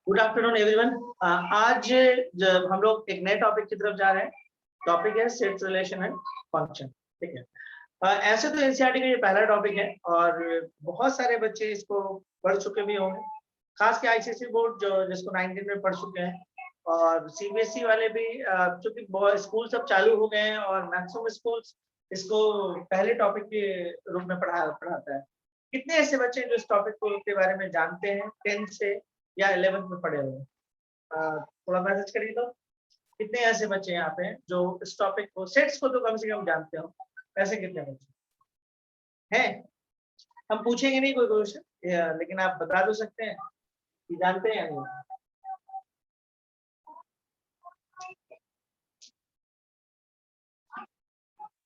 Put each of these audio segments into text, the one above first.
Good afternoon everyone. आज जब हम लोग एक नए टॉपिक की तरफ जा रहे हैं। टॉपिक है सेट्स रिलेशन एंड फंक्शन। ठीक है। ऐसे तो एनसीईआरटी का ये पहला टॉपिक है और बहुत सारे बच्चे इसको पढ़ चुके भी होंगे, खास के आईसीएसई बोर्ड जो जिसको 19 में पढ़ चुके हैं, और सीबीएसई वाले भी, चूंकि स्कूल सब चालू हो गए हैं और मैक्सिमम स्कूल्स इसको पहले टॉपिक के रूप में पढ़ाता है। कितने ऐसे बच्चे हैं जो इस टॉपिक को के बारे में जानते हैं 10th से या 11th में पढ़े हुए हैं? थोड़ा मैसेज करिए तो। कितने ऐसे बच्चे यहाँ पे हैं जो इस टॉपिक को, सेट्स को तो कम से कम जानते हो? ऐसे कितने बच्चे हैं? हम पूछेंगे नहीं कोई क्वेश्चन, लेकिन आप बता तो सकते हैं कि जानते हैं या नहीं।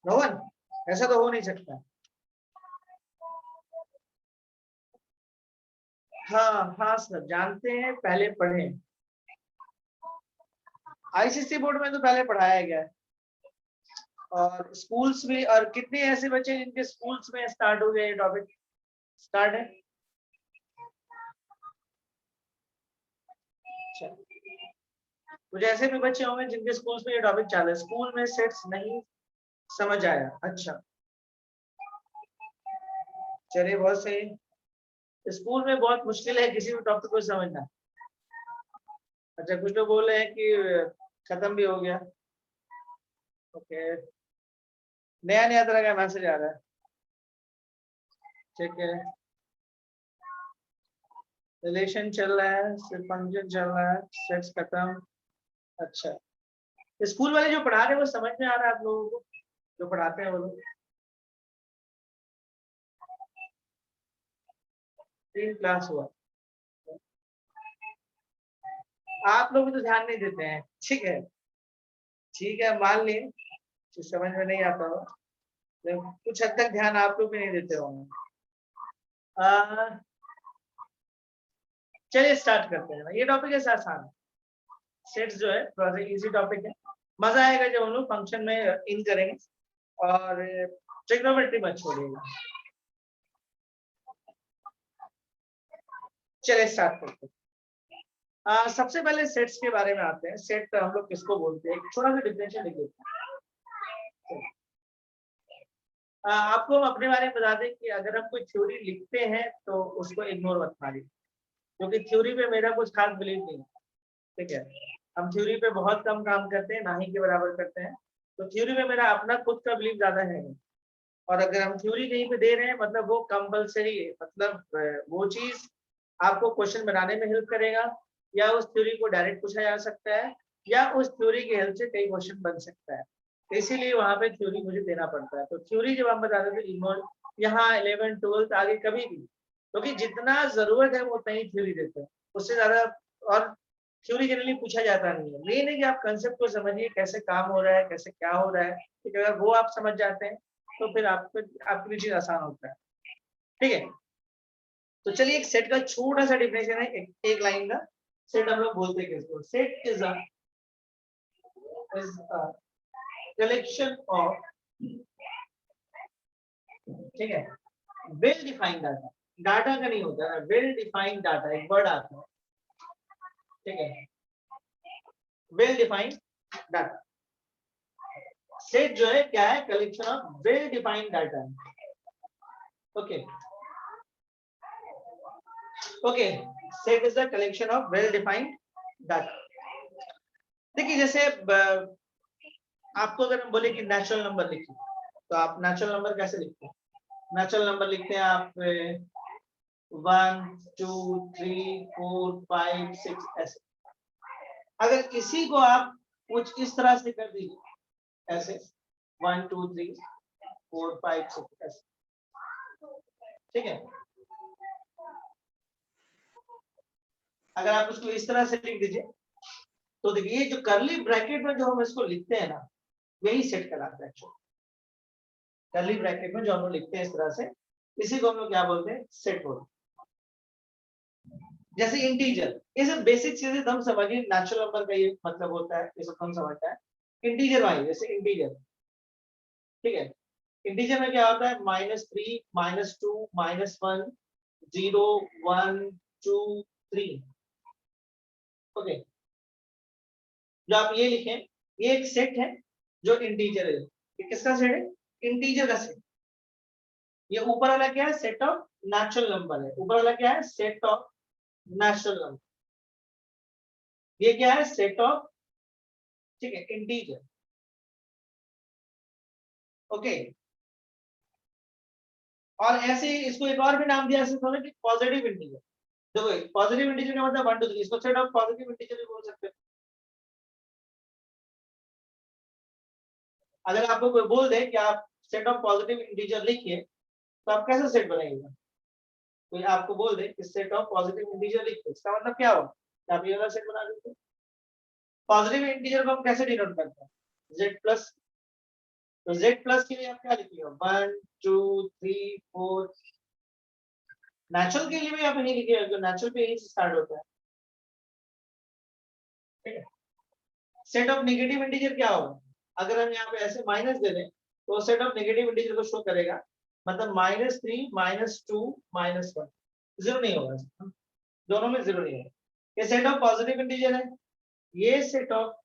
रोहन, ऐसा तो हो नहीं सकता। हाँ हाँ सर, जानते हैं, पहले पढ़े। आईसीएसई बोर्ड में तो पहले पढ़ाया गया है और स्कूल्स में। और कितने ऐसे बच्चे हैं जिनके स्कूल्स में स्टार्ट हो गया ये टॉपिक? स्टार्ट है। अच्छा, कुछ ऐसे भी बच्चे होंगे जिनके स्कूल्स में ये टॉपिक चालू है, स्कूल में सेट्स नहीं समझ आया। अच्छा, चलिए बहुत सही। स्कूल में बहुत मुश्किल है किसी भी टॉपिक को समझना। अच्छा, कुछ लोग बोल रहे हैं कि खत्म भी हो गया। ओके, नया नया तरह का मैसेज आ रहा है। ठीक है, रिलेशन चल रहा है, सिर्फ फंक्शन चल रहा है, सेट्स खत्म। अच्छा, स्कूल वाले जो पढ़ा रहे हैं वो समझ में आ रहा है आप लोगों को? जो पढ़ाते हैं वो लोग? 3 क्लास हुआ, आप लोग भी तो ध्यान नहीं देते हैं। ठीक है, ठीक है, मान लिए कि समझ में नहीं आता हो, तो कुछ हद तक ध्यान आप लोग भी नहीं देते होंगे। चलिए स्टार्ट करते हैं। ये टॉपिक है आसान है। सेट्स जो है थोड़ा सा इजी टॉपिक है। मजा आएगा जब हम लोग फंक्शन में इन करेंगे। और ट्रिग्नोमेट्री मत छोड़िएगा। चलिए स्टार्ट करते हैं। सबसे पहले सेट्स के बारे में आते हैं। सेट हम लोग किसको बोलते हैं, थोड़ा सा डिफरेंशियल लिख देते हैं। आपको हम अपने बारे में बता दें कि अगर हम कोई थ्योरी लिखते हैं तो उसको इग्नोर मत मारिए, क्योंकि थ्योरी पे मेरा कुछ खास बिलीव नहीं है। ठीक है, हम थ्योरी पे बहुत कम काम करते हैं, ना ही के बराबर करते हैं। तो थ्योरी में मेरा अपना खुद का बिलीव ज्यादा है नहीं। और अगर हम थ्योरी कहीं पे दे रहे हैं मतलब वो कंपलसरी है, मतलब वो चीज आपको क्वेश्चन बनाने में हेल्प करेगा, या उस थ्योरी को डायरेक्ट पूछा जा सकता है, या उस थ्योरी की हेल्प से कई क्वेश्चन बन सकता है। तो इसीलिए वहां पे थ्योरी मुझे देना पड़ता है। तो थ्योरी जब हम बता देते इग्नोर, यहाँ 11 12 आगे कभी भी, क्योंकि जितना जरूरत है वो उतना ही थ्योरी देते हैं, उससे ज्यादा। और थ्योरी जनरली पूछा जाता नहीं है। मेन है कि आप कंसेप्ट को समझिए, कैसे काम हो रहा है, कैसे क्या हो रहा है। ठीक है, अगर वो आप समझ जाते हैं तो फिर आपको आपके लिए चीज आसान होता है। ठीक है, तो चलिए एक सेट का छोटा सा डिफिनेशन है, एक लाइन का। सेट हम लोग बोलते हैं किसको? Set is a collection of, ठीक है, वेल डिफाइंड डाटा। डाटा का नहीं होता है, वेल डिफाइंड डाटा एक वर्ड आता है। ठीक है, वेल डिफाइंड डाटा। सेट जो है क्या है? Collection of well defined data. Okay okay, set is the collection of well defined data. देखिए, जैसे आपको अगर हम बोले कि नेचुरल नंबर लिखिए, तो आप नेचुरल नंबर कैसे लिखते हैं? नेचुरल नंबर लिखते हैं आप 1 2 3 4 5 6 ऐसे। अगर इसी को आप कुछ इस तरह से कर दीजिए, ऐसे 1 2 3 4 5 6 ऐसे। ठीक है, अगर आप उसको इस तरह से लिख दीजिए तो देखिए, जो करली ब्रैकेट में जो हम इसको लिखते हैं ना, यही सेट कहलाता है। करली ब्रैकेट में जो हम लोग लिखते हैं इस तरह से, इसी को हम लोग क्या बोलते हैं? सेट बोलते हैं। जैसे इंटीजर, ये सब बेसिक चीजें तो हम समझिए। नेचुरल नंबर का ये मतलब होता है, ये सब हम समझता है। इंटीजर वाई, जैसे इंटीजर, ठीक है, इंटीजर में क्या होता है? -3 -2 -1 0 1 2 3। ओके, जो आप ये लिखें, ये एक सेट है जो इंटीजर है। ये किसका सेट है? इंटीजर का सेट। ये ऊपर वाला क्या है? सेट ऑफ नेचुरल नंबर है। ऊपर वाला क्या है? Set of natural number. ये क्या है? सेट ऑफ, ठीक है, इंटीजर। ओके, और ऐसे ही इसको एक और भी नाम दिया सकते हो कि पॉजिटिव इंटीजर। देखो पॉजिटिव इंटीजर का मतलब 1 2 3, इसको सेट ऑफ पॉजिटिव इंटीजर भी बोल सकते हो। अगर आपको कोई बोल दे कि आप सेट ऑफ पॉजिटिव इंटीजर लिखिए, तो आप कैसे सेट बनाइएगा? कोई आपको बोल दे कि सेट ऑफ पॉजिटिव इंटीजर लिखिए, इसका मतलब क्या होगा? आप ये वाला सेट बना देते। पॉजिटिव इंटीजर को हम कैसे डिनोट करते हैं? Z plus. तो जेड प्लस के लिए आप क्या लिखिएगा? 1 2 3 4। नेचुरल के लिए भी आप यही लिखिएगा, जो नेचुरल पे यही से स्टार्ट होता है। ठीक है। सेट ऑफ नेगेटिव इंटीजर क्या होगा? अगर हम यहाँ पे ऐसे माइनस दे दें तो सेट ऑफ नेगेटिव इंटीजर को शो करेगा, मतलब -3 -2 -1। जीरो नहीं होगा, दोनों में जीरो नहीं होगा। ये सेट ऑफ पॉजिटिव इंटीजर है, ये सेट ऑफ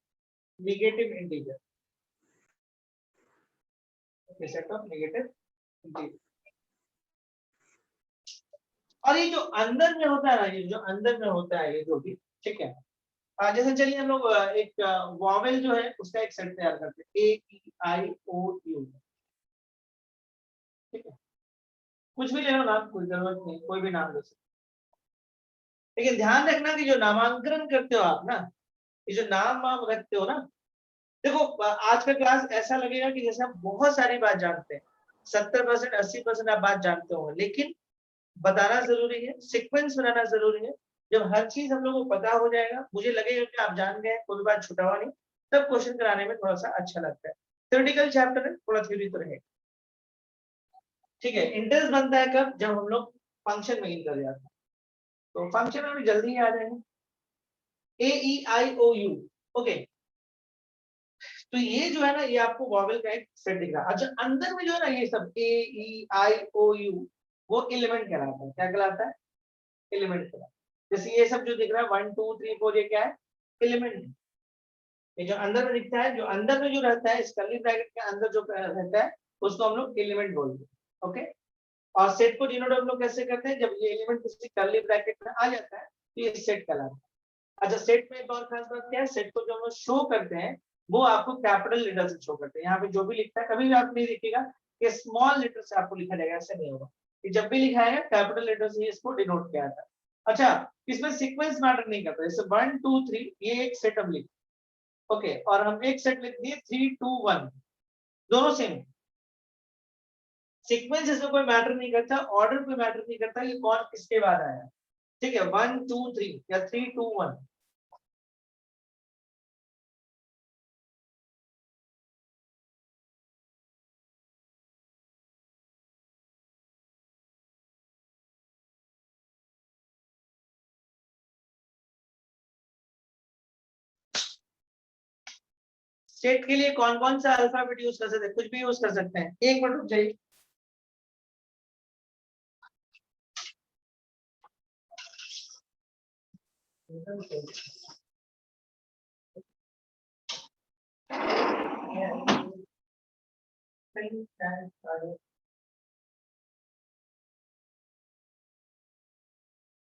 नेगेटिव इंटीजर, ये सेट ऑफ नेगेटिव इंटीजर। और ये जो अंदर में होता है ना, ये जो अंदर में होता है, ये जो भी, ठीक है। जैसे चलिए हम लोग एक वॉवेल जो है उसका एक सेट तैयार करते हैं, A E I O U। ठीक है, कुछ भी ले लो नाम, कोई जरूरत नहीं, कोई भी नाम ले सकते। लेकिन ध्यान रखना कि जो नामांकन करते हो आप ना, ये जो नाम वाम रखते हो ना, देखो आज का क्लास ऐसा लगेगा कि जैसे हम बहुत सारी बात जानते हैं, 70% 80% आप बात जानते हो, लेकिन बताना जरूरी है, सीक्वेंस बनाना जरूरी है। जब हर चीज हम लोग को पता हो जाएगा, मुझे लगेगा कि आप जान गए, कोई बात छुटा हुआ नहीं, तब क्वेश्चन कराने में थोड़ा सा अच्छा लगता है। थ्योरेटिकल चैप्टर है, थोड़ा थ्योरी तो रहेगा। ठीक है, इंटरेस्ट बनता है कब? जब हम लोग फंक्शन में इन कर जाते हैं, तो फंक्शन में भी जल्दी ही आ जाएंगे। A E I O U। Okay, तो ये जो है ना, ये आपको वॉवेल का एक सेट दिख रहा है। अच्छा, अंदर में जो है ना, ये सब A E I O U, वो एलिमेंट कहलाता है। क्या कहलाता है? एलिमेंट कहलाता है। जैसे ये सब जो दिख रहा है 1 2 3 4, ये क्या है? एलिमेंट। ये जो अंदर में दिखता है, जो अंदर में जो रहता है, इस कर्ली ब्रैकेट के अंदर जो रहता है, उसको हम लोग एलिमेंट बोलते हैं। ओके, और सेट को डिनोट हम लोग कैसे करते हैं? जब ये एलिमेंट किसी कर्ली ब्रैकेट में आ जाता है तो ये सेट कहलाता है। अच्छा, सेट में एक और खास बात क्या है? सेट को जो हम लोग शो करते हैं, वो आपको कैपिटल लेटर से शो करते हैं। यहाँ पे जो भी लिखता है, कभी भी आप नहीं लिखिएगा कि स्मॉल लेटर से आपको लिखा जाएगा, ऐसा नहीं होगा। कि जब भी लिखा है कैपिटल लेटर से इसको डिनोट किया जाता है। अच्छा, इसमें सीक्वेंस मैटर नहीं करता, जैसे 1 2 3, ये एक सेट हम लिख, ओके, और हम एक सेट लिख दिए 3 2 1, दोनों सेम। सीक्वेंस इसमें कोई मैटर नहीं करता, ऑर्डर कोई मैटर नहीं करता कि कौन किसके बाद आया। ठीक है, 1 2 3 या 3 2 1। सेट के लिए कौन कौन सा अल्फाबेट यूज कर सकते हैं? कुछ भी यूज कर सकते हैं। एक मिनट रुक जाइए।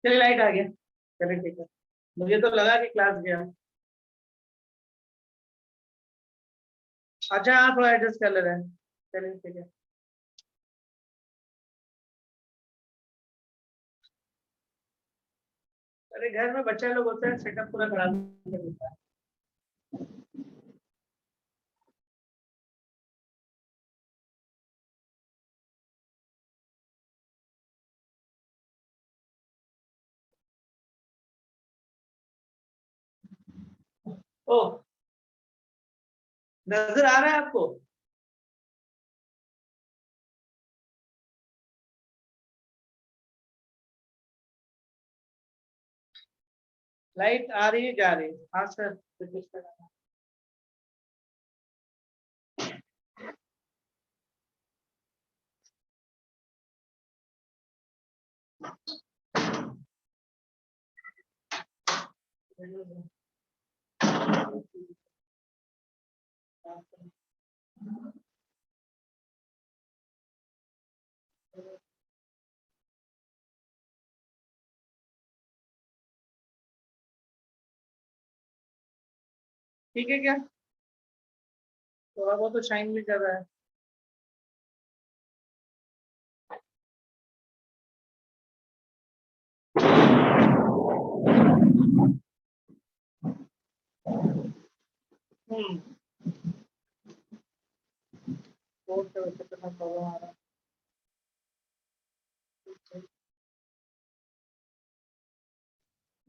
चलिए, लाइट आ गया। चलिए ठीक है, मुझे तो लगा कि क्लास गया। अच्छा, हाँ, थोड़ा एडजस्ट कर ले रहे हैं। चलिए ठीक है। अरे घर में बच्चा लोग होता है, सेटअप पूरा खराब कर देता है। ओ, नजर आ रहा है आपको? लाइट आ रही है, जा रही है? हाँ सर। ठीक है क्या? थोड़ा बहुत तो शाइन भी कर रहा है।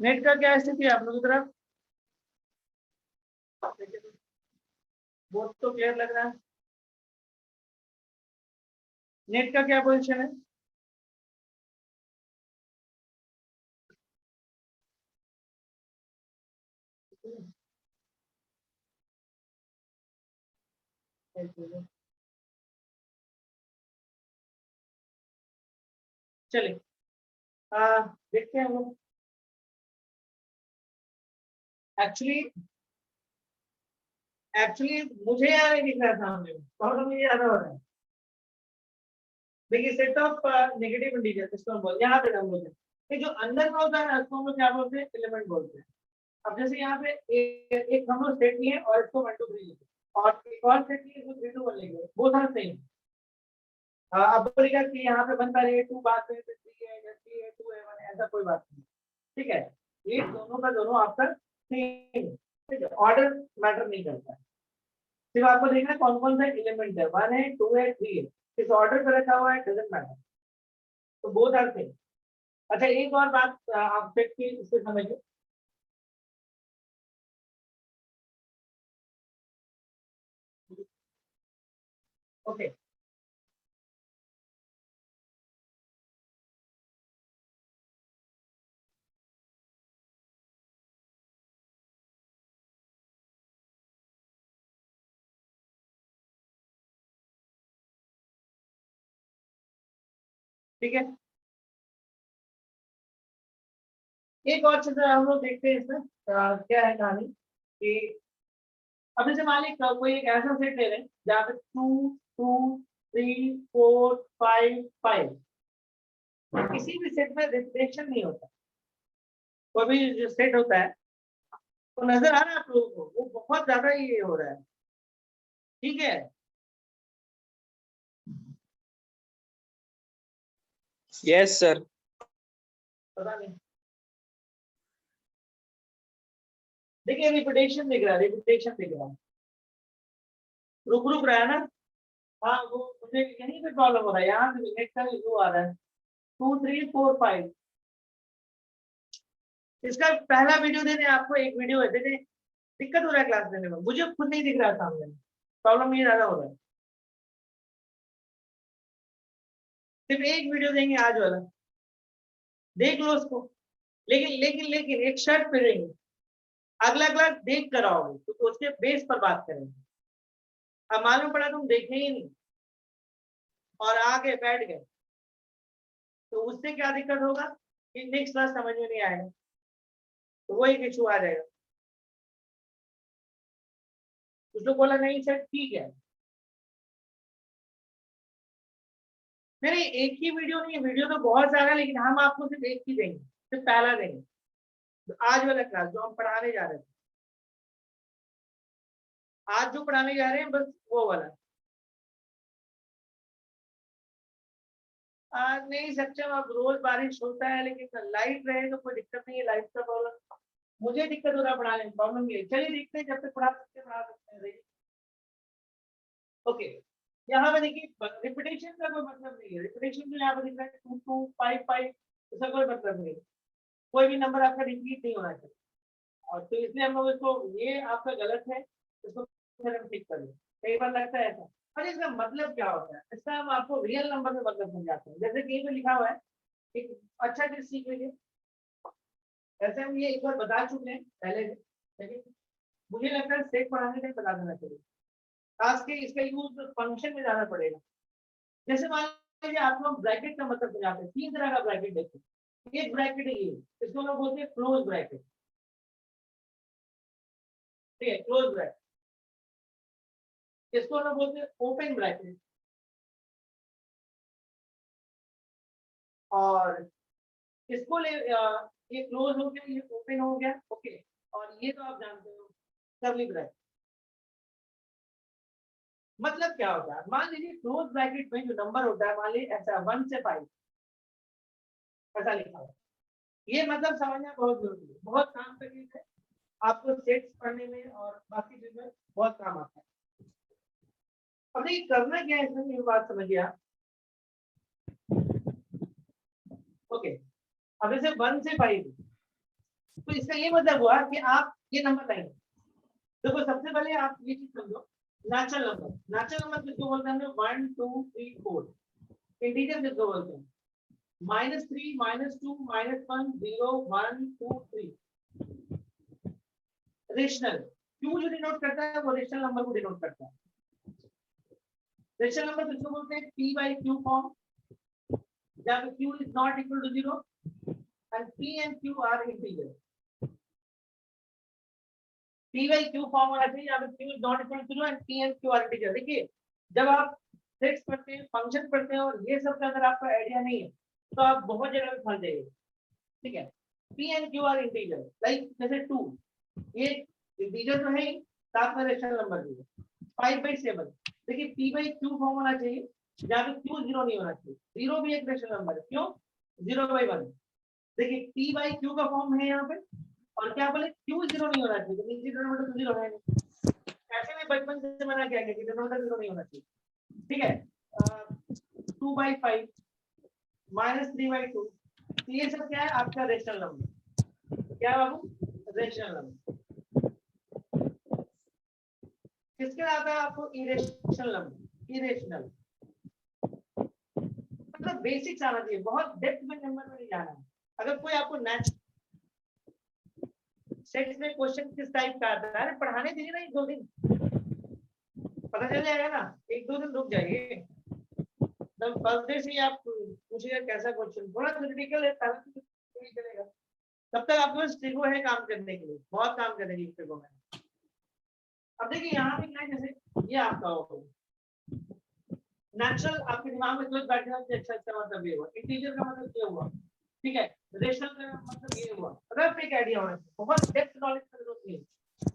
नेट का क्या स्थिति है आप लोगों की तरफ? बहुत तो क्लियर लग रहा है। नेट का क्या पोजीशन है? चलिए देखते हैं हम लोग। एक्चुअली एक्चुअली मुझे यहाँ नहीं दिख रहा सामने में, प्रॉब्लम ये ज्यादा हो रहा है। देखिए सेट ऑफ नेगेटिव इंटीजर इसको हम बोलते हैं, यहाँ पे हम बोलते हैं कि जो अंदर का होता है ना उसको हम लोग क्या बोलते हैं, एलिमेंट बोलते हैं। अब जैसे यहाँ पे एक हम लोग सेट लिए और इसको 1 2 3 लिखे और एक और सेट लिए इसको 3 2 1 लिखे, वो सारे सेम। अब बोलेगा कि यहाँ पे बनता है 2 बात है 3 है 3 है 2 है 1 है, ऐसा कोई बात नहीं। ठीक है, ये दोनों का दोनों आपका सेम। ठीक है, ऑर्डर मैटर नहीं करता है, सिर्फ आपको देखना है कौन कौन सा एलिमेंट है, 1 है 2 है 3 है, किस ऑर्डर पे रखा हुआ है डजंट मैटर, तो बोथ आर सेम। अच्छा एक और बात आप सेट की इससे समझिए। ओके ठीक है, एक और चीज हम लोग देखते हैं इसमें क्या है कहानी कि अब जैसे मान लीजिए कोई एक ऐसा सेट ले लें जहाँ पे 2 2 3 4 5 5, किसी भी सेट में रिपीटेशन नहीं होता। कोई भी जो सेट होता है तो नजर आ रहा है आप लोगों को, वो बहुत ज्यादा ये हो रहा है। ठीक है, यस सर। पता नहीं, देखिए रिपीटेशन दिख रहा है, रिपीटेशन दिख रहा है, रुक रुक रहा है ना। हाँ वो मुझे यहीं पे प्रॉब्लम हो रहा है, यहाँ से नेट का इशू आ रहा है। 2 3 4 5, इसका पहला वीडियो देने आपको एक वीडियो है देने, दिक्कत हो रहा है क्लास देने में, मुझे खुद नहीं दिख रहा है सामने में, प्रॉब्लम ये ज्यादा हो रहा है। सिर्फ एक वीडियो देंगे आज वाला, देख लो उसको, लेकिन लेकिन लेकिन एक शर्त पे रहेंगे, अगला क्लास देख कर आओगे तो उसके बेस पर बात करेंगे। अब मालूम पड़ा तुम देखे ही नहीं और आगे बैठ गए, तो उससे क्या दिक्कत होगा कि नेक्स्ट क्लास समझ में नहीं आएगा, तो वो एक इशू आ जाएगा। उसको बोला नहीं सर ठीक है, नहीं एक ही वीडियो नहीं है, वीडियो तो बहुत सारा है, लेकिन हम आपको सिर्फ एक ही देंगे, सिर्फ पहला देंगे, तो आज वाला क्लास जो हम पढ़ाने जा रहे थे, आज जो पढ़ाने जा रहे हैं बस वो वाला। आज नहीं सक्षम, अब रोज बारिश होता है, लेकिन लाइट रहे तो कोई दिक्कत नहीं है, लाइट का प्रॉब्लम मुझे दिक्कत हो रहा है पढ़ाने में, प्रॉब्लम ये चलिए देखते हैं, जब तक पढ़ा सकते हैं। ओके, यहाँ पे देखिए रिपीटेशन का कोई मतलब नहीं है, रिपीटेशन जो यहाँ पे दिख रहा है 2 2 5 5, इसका कोई मतलब नहीं है, कोई भी नंबर आपका रिपीट नहीं होना चाहिए, और तो इसलिए हम लोग इसको, ये आपका गलत है, इसको फिर हम ठीक करें। कई बार लगता है ऐसा, अरे इसका मतलब क्या होता है, इसका हम आपको रियल नंबर में मतलब समझाते हैं। जैसे कहीं पे लिखा हुआ है, एक अच्छा चीज सीख लीजिए, ऐसे हम ये एक बार बता चुके हैं पहले से, लेकिन मुझे लगता है सेट पढ़ाने में बता देना चाहिए, खास के इसका यूज फंक्शन में ज्यादा पड़ेगा। जैसे मान लीजिए आप लोग ब्रैकेट का मतलब समझाते हैं, 3 तरह का ब्रैकेट देखते हैं, एक ब्रैकेट है ये, इसको लोग बोलते हैं क्लोज ब्रैकेट, ठीक है, क्लोज ब्रैकेट। इसको हम लोग बोलते हैं ओपन ब्रैकेट, और इसको ये क्लोज हो गया, ये ओपन हो गया, ओके। और ये तो आप जानते हो कर्ली ब्रैकेट। मतलब क्या होता है, मान लीजिए क्लोज ब्रैकेट में जो नंबर होता है, मान लीजिए ऐसा 1 से 5 ऐसा लिखा हुआ, ये मतलब समझना बहुत जरूरी है, बहुत काम का चीज है, आपको सेट्स पढ़ने में और बाकी चीज में बहुत काम आता है। अब ये करना क्या है, इसमें ये बात समझिए आप, ओके। अब जैसे 1 से 5, तो इसका ये मतलब हुआ कि आप ये नंबर लाएंगे। देखो सबसे पहले आप ये चीज समझो, नेचुरल नंबर, नेचुरल नंबर किसको बोलते हैं हम लोग, 1 2 3 4। इंटीजर किसको बोलते हैं, -3 -2 -1 0 1 2 3। रेशनल, क्यू जो डिनोट करता है वो रेशनल नंबर को डिनोट करता है। रेशनल नंबर किसको बोलते हैं, p by q फॉर्म, जब q is not equal to 0 and p and q are integer। p by q form होना चाहिए जब q is not equal to 0 and p and q are integer। देखिए जब आप सेट्स पढ़ते हैं, function पढ़ते हैं और ये सब का अगर आपको आइडिया नहीं है तो आप बहुत जगह पे फंस जाएंगे, ठीक है। p and q are integer, like जैसे 2, ये इंटीजर तो है, साथ में रेशनल नंबर भी है। 5/7, देखिए p by q फॉर्म होना चाहिए जहां पे q 0 नहीं होना चाहिए, 0 भी एक रेशनल नंबर है, क्यों, 0/1। देखिए p by q का फॉर्म है यहाँ पे, और क्या बोले q 0 नहीं होना चाहिए, तो डिनोमिनेटर तो 0 है नहीं। ऐसे में बचपन से मना किया गया कि डिनोमिनेटर 0 नहीं होना चाहिए, ठीक है। 2/5 -3/2, ये सब क्या है आपका रेशनल नंबर, क्या है बाबू, रेशनल नंबर। किसके आता है आपको, इरेशनल नंबर, इरेशनल। मतलब बेसिक्स आना चाहिए, बहुत डेप्थ में नंबर में नहीं जाना है। अगर कोई आपको सेट्स में क्वेश्चन किस टाइप का आता है, पढ़ाने दीजिए ना 1-2 दिन, पता चल जाएगा ना, 1-2 दिन रुक जाइए, तब फर्स्ट डे से ही आप पूछिएगा कैसा क्वेश्चन, थोड़ा क्रिटिकल है नहीं चलेगा, तब तक आपके पास ट्रिको है काम करने के लिए, बहुत काम करेगी ट्रिको में। अब देखिए यहाँ पे क्या है, जैसे ये आपका होगा नेचुरल, आपके दिमाग में क्लोज बैठना चाहिए, अच्छा मतलब ये हुआ, इंटीजर का मतलब ये हुआ, ठीक है, रेशनल का मतलब ये हुआ, रफ एक आइडिया होना चाहिए, बहुत डेप्थ नॉलेज की जरूरत नहीं है।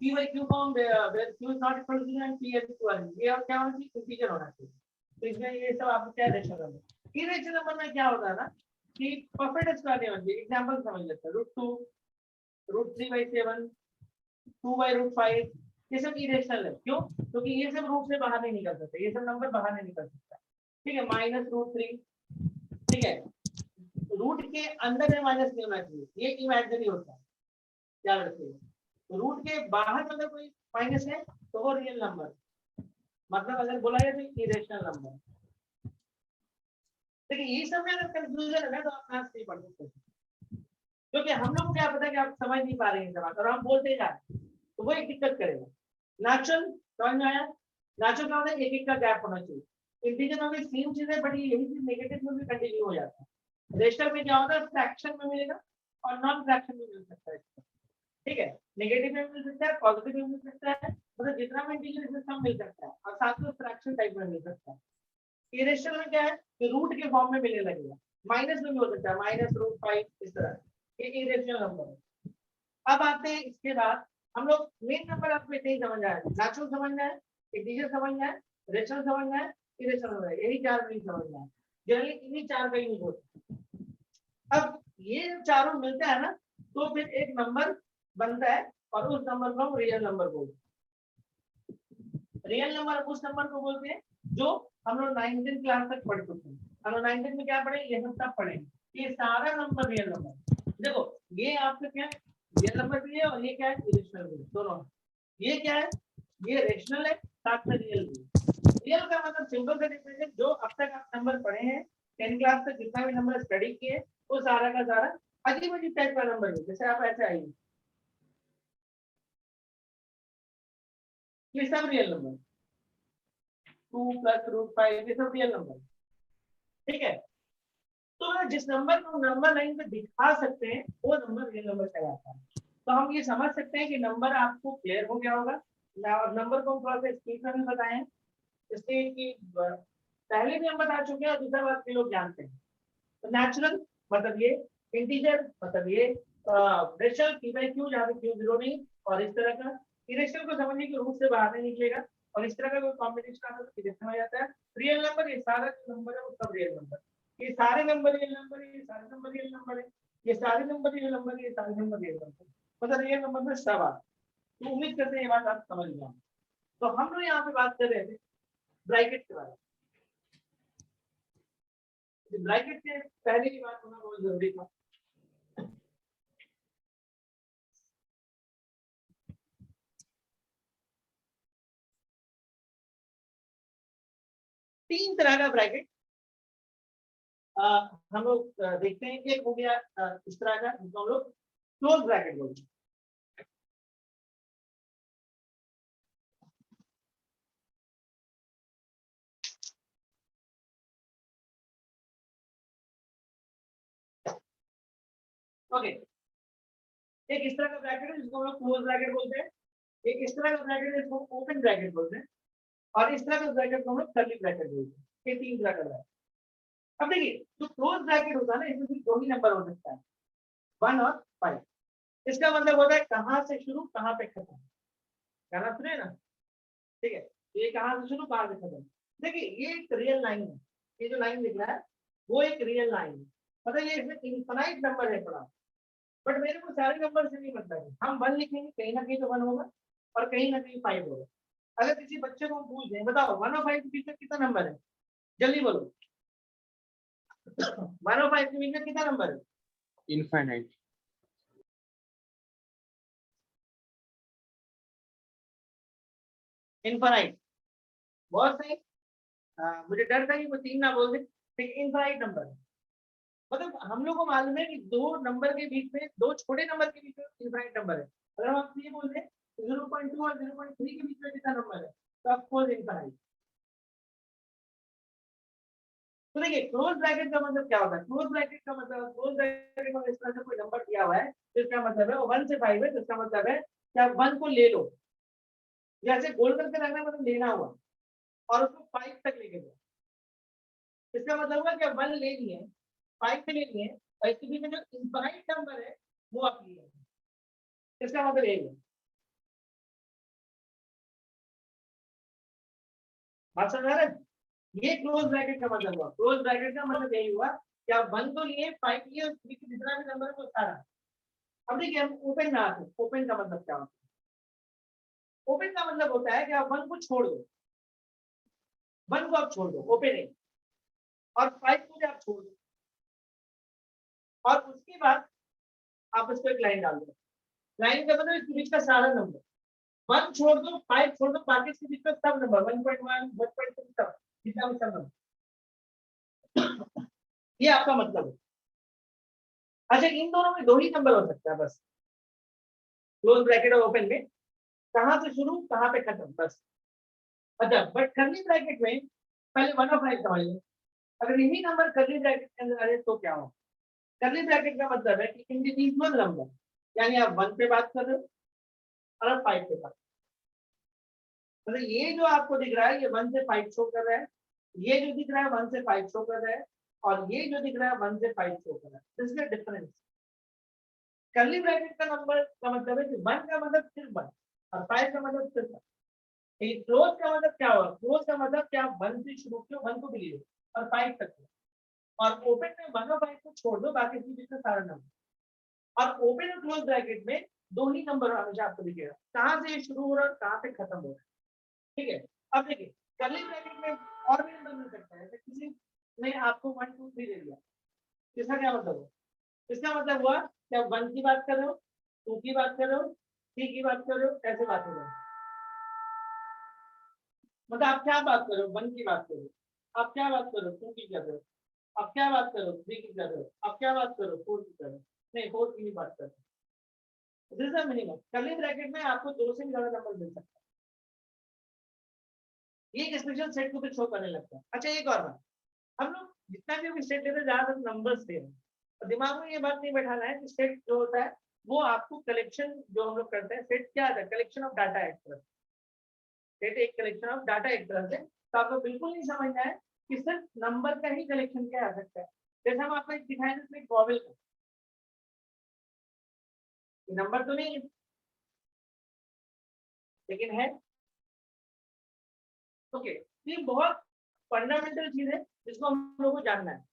p by q form where q is not equal to 0 and p and q are, ये और क्या होना चाहिए, इंटीजर होना चाहिए। तो इसमें ये सब आपको क्या रेशनल नंबर, इरेशनल नंबर में क्या होता है ना कि परफेक्ट स्क्वायर नहीं होती, एग्जांपल समझ लेते हैं, √2 √3/7 2/√5, ये सब इरेशनल है, क्यों, क्योंकि ये सब रूट से बाहर नहीं निकल सकते, ये सब नंबर बाहर नहीं निकल सकता, ठीक है। -√3, ठीक है, रूट के अंदर में माइनस नहीं होना चाहिए, ये इमेजिनरी होता है, याद रखिए। रूट के बाहर अगर कोई माइनस है तो वो रियल नंबर, मतलब अगर बोला जाए तो इरेशनल नंबर। देखिए ये सब में अगर कंफ्यूजन है ना तो आप मैथ्स नहीं पढ़ सकते, क्योंकि हम लोग को क्या पता है कि आप समझ नहीं पा रहे हैं जवाब, और हम बोलते जा रहे हैं तो वो एक दिक्कत करेगा। नेचुरल समझ में आया, नेचुरल का मतलब एक का गैप होना चाहिए, इंटीजर में भी सेम चीज है, बट यही चीज नेगेटिव में भी कंटिन्यू हो जाता है। रेशनल में क्या होता है, फ्रैक्शन में मिलेगा और नॉन फ्रैक्शन में मिल सकता है, ठीक है, नेगेटिव में मिल सकता है, पॉजिटिव में मिल सकता है, मतलब जितना भी इंटीजर है सब मिल सकता है, और साथ में फ्रैक्शन टाइप में मिल सकता है। इरेशनल में क्या है कि रूट के फॉर्म में मिलने लगेगा, माइनस में भी हो सकता है, -√5 इस तरह, ये इरेशनल नंबर है। अब आते हैं इसके बाद, हम लोग मेन नंबर आपको इतने ही समझ आए, नेचुरल समझना है, इंटीजर समझना है, रेशनल समझना है, इरेशनल समझना है, यही 4 नहीं समझना है, जनरली इन्हीं 4 का यूज होता है। अब ये चारों मिलता है ना तो फिर एक नंबर बनता है, और उस नंबर को हम रियल नंबर बोलते हैं। रियल नंबर उस नंबर को बोलते हैं जो हम लोग 9th क्लास तक पढ़ चुके हैं। हम लोग 9th में क्या पढ़े, ये हम सब पढ़े, ये सारा नंबर रियल नंबर। देखो ये आपका क्या है, रियल नंबर भी है, और ये क्या है, इरेशनल भी है, दोनों। ये क्या है, ये रेशनल है, साथ में रियल भी। रियल का मतलब सिंपल से डिफरेंस, जो अब तक आप नंबर पढ़े हैं 10 क्लास तक, जितना भी नंबर स्टडी किए वो सारा का सारा अजीब अजीब टाइप का नंबर है, जैसे आप ऐसे आइए, ये सब रियल नंबर, 2 + √5 ये सब रियल नंबर, ठीक है। तो जिस नंबर को नंबर लाइन पे दिखा सकते हैं वो नंबर रियल नंबर कहलाता है। तो हम ये समझ सकते हैं कि नंबर आपको क्लियर हो गया होगा। और नंबर को हम थोड़ा सा स्पीड में बताए हैं, इसलिए कि पहले भी हम बता चुके हैं और दूसरा बात भी लोग जानते हैं। तो नेचुरल मतलब ये, इंटीजर मतलब ये, रेशनल पी बाई क्यू जहाँ पे क्यू जीरो नहीं, और इस तरह का इरेशनल को समझने की रूप से बाहर नहीं निकलेगा, और इस तरह का कोई कॉम्बिनेशन आता है तो इरेशनल हो जाता है। रियल नंबर, ये सारा जो नंबर है वो सब रियल नंबर, ये सारे नंबर रियल नंबर है, ये सारे नंबर रियल नंबर है, ये सारे नंबर रियल नंबर है, ये सारे नंबर रियल नंबर, मतलब रियल नंबर में सब आता। तो उम्मीद करते हैं ये बात आप समझ गए। तो हम लोग यहाँ पे बात कर रहे थे ब्रैकेट के बारे में। ब्रैकेट के पहले की बात होना बहुत जरूरी था। तीन तरह का ब्रैकेट हम लोग देखते हैं। एक हो गया इस तरह का, जिसको हम लोग क्लोज ब्रैकेट बोलते हैं। ओके, एक इस तरह का ब्रैकेट है जिसको हम लोग क्लोज ब्रैकेट बोलते हैं, एक इस तरह का ब्रैकेट है जिसको ओपन ब्रैकेट बोलते हैं, और इस तरह का ब्रैकेट को हम लोग कर्ली ब्रैकेट बोलते हैं। ये तीन तरह का ब्रैकेट। अब देखिए, जो क्लोज ब्रैकेट होता है ना, इसमें सिर्फ दो ही नंबर हो सकता है, 1 और 5। इसका मतलब होता है कहाँ से शुरू कहाँ पे खत्म। गाना सुने ना, ठीक है, ये कहाँ से शुरू कहाँ से खत्म। देखिए ये एक रियल लाइन है, ये जो लाइन दिख रहा है वो एक रियल लाइन है, मतलब ये इसमें इनफाइनाइट नंबर है पड़ा। बट मेरे को सारे नंबर से नहीं मतलब है, हम 1 लिखेंगे कहीं ना कहीं तो 1 होगा, और कहीं ना कहीं 5 होगा। अगर किसी बच्चे को हम पूछ दें बताओ 1 और 5 के बीच में कितना नंबर है, जल्दी बोलो। 1 और 5 के बीच में कितना नंबर है? Infinite. इनफाइनाइट। बहुत सही। मुझे डर था कि वो 3 ना बोल दे, लेकिन इनफाइनाइट नंबर है। मतलब हम लोग को मालूम है कि दो नंबर के बीच में, दो छोटे नंबर के बीच में इनफाइनाइट नंबर है। अगर हम आपसे ये बोल दें 0.2 और 0.3 के बीच में कितना नंबर है, तो ऑफ कोर्स इनफाइनाइट। तो देखिए क्लोज ब्रैकेट का मतलब क्या होता है? क्लोज ब्रैकेट का मतलब, क्लोज ब्रैकेट में इस तरह से कोई नंबर दिया हुआ है तो इसका मतलब है वो 1 से 5 है, तो इसका मतलब है कि आप 1 को ले लो, जैसे गोल करके रखना मतलब लेना हुआ, और उसको 5 तक लेके जाओ। इसका मतलब हुआ कि आप 1 ले लिए, 5 से ले लिए, और इसके बीच में जो इनफाइनाइट नंबर है वो आप लिए। इसका मतलब यही है। बात समझ आ रहा है? ये क्लोज ब्रैकेट का मतलब हुआ। क्लोज ब्रैकेट का मतलब यही हुआ कि आप 1 तो लिए, 5 लिए, उसके बीच में जितना भी नंबर है वो सारा। अब देखिए हम ओपन में आते हैं। ओपन का मतलब क्या होता है? ओपन का मतलब होता है कि आप 1 को छोड़ दो, 1 को आप छोड़ दो, ओपन है, और 5 को भी आप छोड़ दो, और उसके बाद आप उस पर एक लाइन डाल दो। लाइन का मतलब इसके बीच का सारा नंबर, 1 छोड़ दो, 5 छोड़ दो, बाकी इसके बीच में सब नंबर 1.1 1.2 सब, जितना भी सब नंबर, ये आपका मतलब है। अच्छा, इन दोनों में दो ही नंबर हो सकता है बस, क्लोज ब्रैकेट और ओपन में, कहाँ से शुरू कहाँ पे खत्म, बस। अच्छा, बट कर्ली ब्रैकेट में पहले 1 और 5 समझ लो। अगर यही नंबर कर्ली ब्रैकेट के अंदर आ जाए तो क्या हो? कर्ली ब्रैकेट का मतलब है कि इंडिविजुअल नंबर, यानी आप 1 पे बात कर रहे हो और आप 5 पे बात, मतलब ये जो आपको दिख रहा है ये 1 से 5 शो कर रहा है, ये जो दिख रहा है 1 से 5 शो कर रहा है, और ये जो दिख रहा है 1 से 5 शो कर रहा है। This is the difference. Curly bracket का नंबर का मतलब है कि 1 का मतलब सिर्फ 1 और 5 का मतलब सिर्फ 1। क्लोज का मतलब क्या हुआ? क्लोज का मतलब क्या, 1 से शुरू किया, 1 को भी ले लो और 5 तक, और ओपन में 1 और 5 को छोड़ दो, बाकी इसके बीच में सारा नंबर। और ओपन और क्लोज ब्रैकेट में दो ही नंबर हमेशा आपको दिखेगा, कहाँ से शुरू हो रहा है कहाँ से खत्म हो रहा है। ठीक है, अब देखिए कर्ली ब्रैकेट में और भी नंबर मिल सकता है, किसी ने आपको 1 2 3 दे दिया, इसका क्या मतलब है? इसका मतलब हुआ कि आप 1 की बात कर रहे हो, 2 की बात कर रहे हो, 3 की बात कर रहे हो, ऐसे बात हो रहा है। मतलब आप क्या बात कर रहे हो? 1 की बात कर रहे हो, आप क्या बात कर रहे हो? 2 की कर रहे हो, आप क्या बात करो? 3 की कर रहे हो, आप क्या बात करो? 4 की कर रहे हो, नहीं 4 की नहीं बात कर रहे। This is minimum. Curly bracket में आपको 2 से भी ज्यादा नंबर मिल सकता है, ये एक स्पेशल सेट को भी शो करने लगता है। अच्छा, एक और बात, हम लोग जितना भी सेट लेते हैं ज्यादातर नंबर्स दे रहे हैं, और दिमाग में ये बात नहीं बैठाना है कि सेट जो होता है वो आपको कलेक्शन जो हम लोग करते हैं, सेट क्या आता है, कलेक्शन ऑफ डाटा एक तरह, सेट एक कलेक्शन ऑफ डाटा एक तरह से। तो आपको बिल्कुल नहीं समझना है कि सिर्फ नंबर का ही कलेक्शन क्या आ सकता है। जैसे हम आपको दिखाए थे वॉवेल का, नंबर तो नहीं है लेकिन है। ओके, ये बहुत फंडामेंटल चीज है जिसको हम लोगों को जानना है।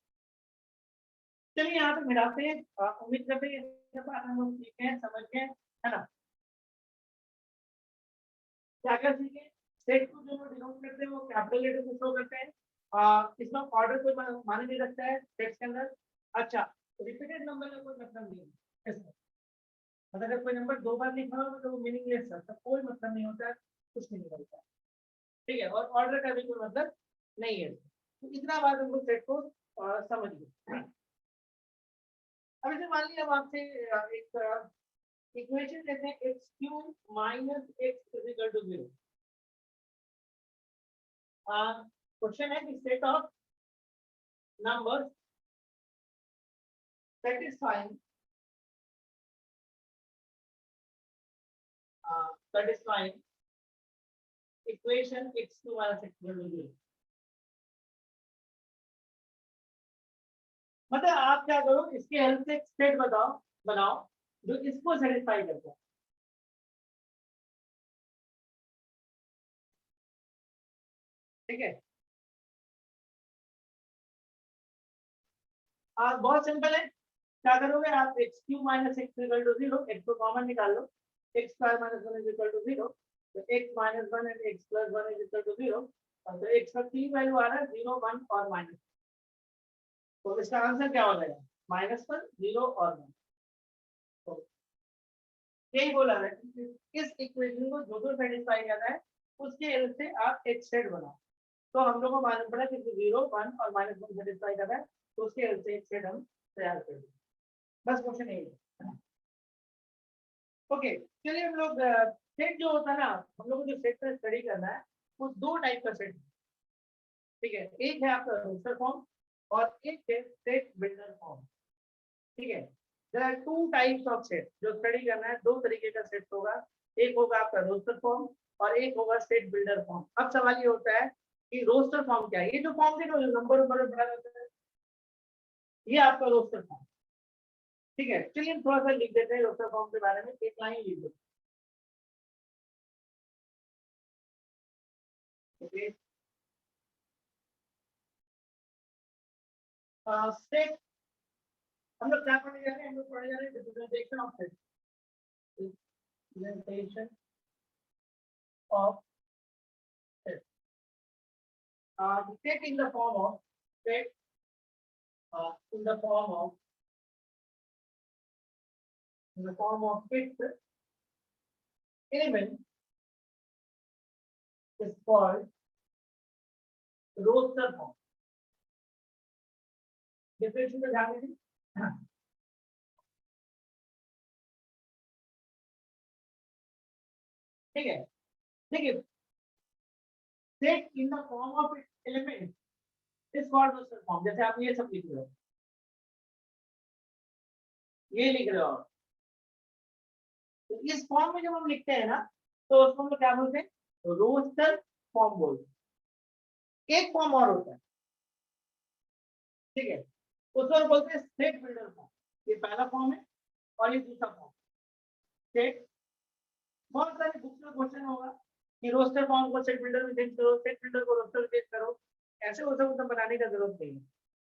चलिए यहाँ पे मिलाते हैं, उम्मीद करते हैं ये सब हम लोग सीखे हैं, समझ गए, है ना। क्या क्या सीखे, सेट को जो डिनोट करते हैं वो कैपिटल लेटर से शो करते हैं। इसमें ऑर्डर कोई माने नहीं रखता है टेक्स्ट के अंदर। अच्छा, रिपीटेड नंबर का कोई मतलब नहीं है इसमें, मतलब अगर कोई नंबर दो बार लिखा हो तो वो मीनिंगलेस है, कोई मतलब नहीं होता है, कुछ नहीं निकलता है, ठीक है। और ऑर्डर का भी कोई मतलब नहीं है। तो इतना बात हमको सेट को समझ गए। अब इसे मान लिया हम आपसे एक इक्वेशन लेते हैं, x cube minus x is equal to 0। Question है कि set of numbers satisfying satisfying equation x2 minus x equal to 0। मतलब आप क्या करो, इसके हेल्प से एक सेट बनाओ जो इसको सेटिस्फाई करता है, ठीक है। आप बहुत सिंपल है, क्या करोगे आप, x cube minus x equal to 0, x को कॉमन निकाल लो, x square minus 1 is equal to 0, तो x minus 1 and x plus 1 is equal to 0। तो एक्स का तीन वैल्यू आ रहा है, 0 1 और माइनस, तो इसका आंसर क्या हो जाएगा, -1 0 और 1। तो यही बोला है कि इस इक्वेशन को जो सेटिस्फाई करना है उसके हेल्प से आप एक सेट बनाओ। तो हम लोग को मालूम पड़ा कि 0 1 और -1 सेटिस्फाई करना है, तो उसके हेल्प से एक सेट हम तैयार कर देंगे। बस क्वेश्चन यही है। ओके, चलिए हम लोग सेट जो होता है ना, हम लोग को जो सेट का स्टडी करना है वो दो टाइप का सेट, ठीक है। एक है आपका रोस्टर फॉर्म और एक है सेट बिल्डर फॉर्म, ठीक है। There are two types of set जो स्टडी करना है, दो तरीके का सेट होगा, एक होगा आपका रोस्टर फॉर्म और एक होगा सेट बिल्डर फॉर्म। अब सवाल ये होता है कि रोस्टर फॉर्म क्या है, ये जो फॉर्म देखो जो नंबर ऊपर में पड़ा रहता है, ये आपका रोस्टर फॉर्म, ठीक है। चलिए हम थोड़ा सा लिख देते हैं रोस्टर फॉर्म के बारे में, एक लाइन लिख देते हैं। सेट हम लोग क्या पढ़ने जा रहे हैं, हम लोग पढ़ने जा रहे हैं representation of set, representation of set, set in the form of set, in the form of its element is called roster form। Differentiation को ध्यान दीजिए, ठीक है। देखिए, set in the form of its element is called roster form. जैसे आप ये सब लिख रहे हो, ये लिख रहे हो, तो इस फॉर्म में जब हम लिखते हैं ना, तो उसको हम लोग क्या बोलते हैं, रोस्टर फॉर्म बोलते हैं। एक फॉर्म और होता है, ठीक है, उसको बोलते हैं सेट बिल्डर फॉर्म। ये पहला फॉर्म है और ये दूसरा फॉर्म सेट। बहुत सारे बुक्स में क्वेश्चन होगा कि रोस्टर फॉर्म को सेट बिल्डर में चेंज करो, सेट बिल्डर को रोस्टर में चेंज करो, ऐसे वो सब बनाने का जरूरत नहीं है,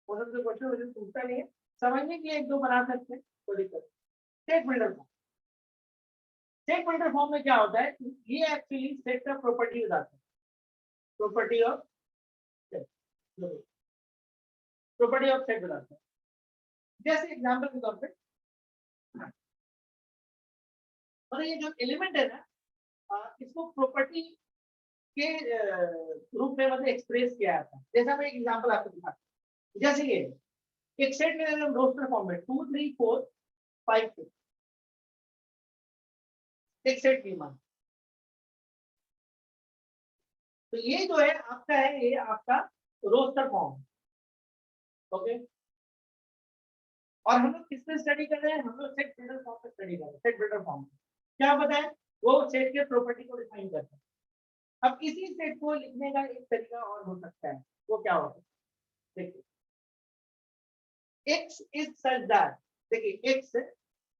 वो सब जो क्वेश्चन मुझे पूछता नहीं है, समझने के लिए एक दो बना सकते हैं, कोई दिक्कत। Set builder form, set builder form में क्या होता है, ये एक्चुअली सेट का प्रॉपर्टी बताता है, property of set, property of set बताता है। जैसे एग्जांपल के तौर पे, और ये जो एलिमेंट है ना, इसको प्रॉपर्टी के रूप में मतलब एक्सप्रेस किया जाता है। जैसा मैं एक एग्जांपल आपको दिखाता हूं, जैसे ये एक सेट में हम रोस्टर फॉर्म में 2 3 4 5 6 एक सेट की मान, तो ये जो है आपका है, ये आपका रोस्टर फॉर्म, ओके। और हम लोग किस पे स्टडी कर रहे हैं, हम लोग सेट बिल्डर फॉर्म पे स्टडी कर रहे हैं। सेट बिल्डर फॉर्म क्या पता है, वो सेट के प्रॉपर्टी को डिफाइन करता है। अब इसी सेट को लिखने का एक तरीका और हो सकता है, वो क्या होता है, देखिए x इज सच दैट, देखिए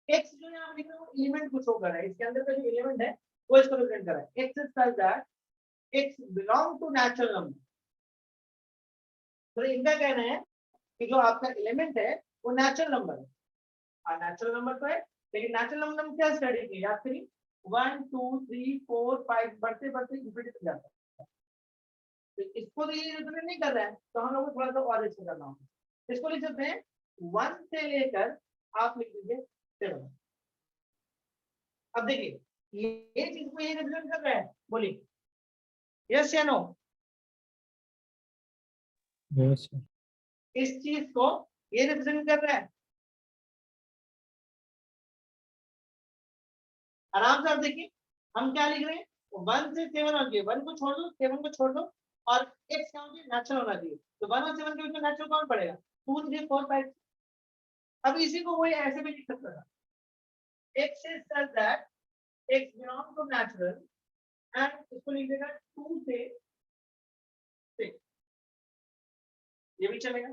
x जो यहाँ लिखा है वो एलिमेंट को शो कर रहा है, इसके अंदर का जो एलिमेंट है वो इसको रिप्रेजेंट कर रहा है। x is such that x belong to natural number. तो इनका कहना है कि जो आपका एलिमेंट है वो नेचुरल नंबर है। नेचुरल नंबर तो है, लेकिन नेचुरल नंबर में क्या स्टडी की याद करिए, 1 2 3 4 5 बढ़ते बढ़ते इंफिनिटी तक जाता है। तो इसको तो ये रिप्रेजेंट नहीं कर रहा है, तो हम लोग को थोड़ा सा और अच्छा करना होगा। इसको लिख सकते हैं 1 से लेकर आप लिख दीजिए 7। अब देखिए ये चीज को ये रिप्रेजेंट कर रहा है, बोलिए यस या नो। Yes sir. इस चीज को ये रिप्रेजेंट कर रहा है, आराम से आप देखिए हम क्या लिख रहे हैं, 1 से 7 होना चाहिए, 1 को छोड़ दो 7 को छोड़ दो, और x क्या होना चाहिए, नेचुरल होना चाहिए। तो 1 और 7 के बीच में नेचुरल कौन पड़ेगा, 2 3 4 5। अब इसी को वही ऐसे भी लिख सकता था, x is such that x belongs to natural and इसको लिख देगा 2 से 6, ये भी चलेगा।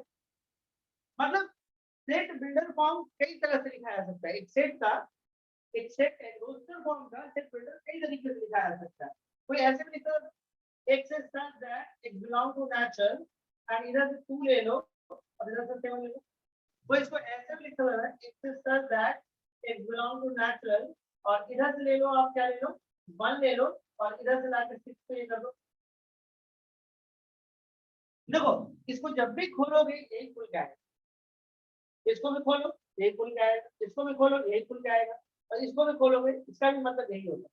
मतलब सेट बिल्डर फॉर्म कई तरह से लिखा जा सकता है। एक सेट एक रोस्टर फॉर्म का सेट बिल्डर कई तरीके से लिखा जा सकता है। कोई ऐसे भी लिखता है x is such that x belong to natural and इधर से 2 ले लो और इधर से 7 ले लो। वो इसको ऐसे भी लिखता है x is such that x belong to natural और इधर से ले लो आप क्या ले लो 1 ले लो और इधर से लाके 6 पे ये कर दो। देखो इसको जब भी खोलोगे एक खुल के आएगा, इसको भी खोलो एक खुल के आएगा, इसको भी खोलो एक खुल के आएगा, और इसको भी खोलोगे, इसका भी मतलब यही होगा।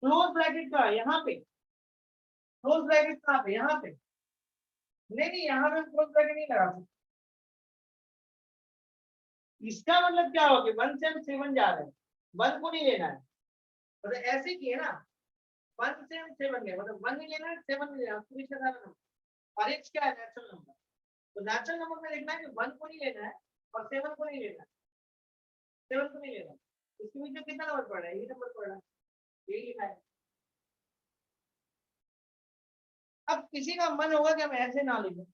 क्लोज ब्रैकेट का यहाँ पे, क्लोज ब्रैकेट कहाँ पे, यहाँ पे नहीं यहाँ पे क्लोज ब्रैकेट नहीं लगा सकते। इसका मतलब क्या होगा, 1 से हम 7 जा रहे हैं, 1 को नहीं लेना है, मतलब ऐसे किए ना 1 से हम 7 गए, मतलब 1 नहीं लेना है 7 नहीं लेना, पूरी तरह नंबर। और x क्या है, नेचुरल नंबर। तो नेचुरल नंबर में लिखना है कि 1 को नहीं लेना है और 7 को नहीं लेना है, 7 को नहीं लेना है। इसके बीच में कितना नंबर पड़ रहा है, यही नंबर पड़ रहा है, यही लिखा है। अब किसी का मन होगा कि हम ऐसे ना लिखें,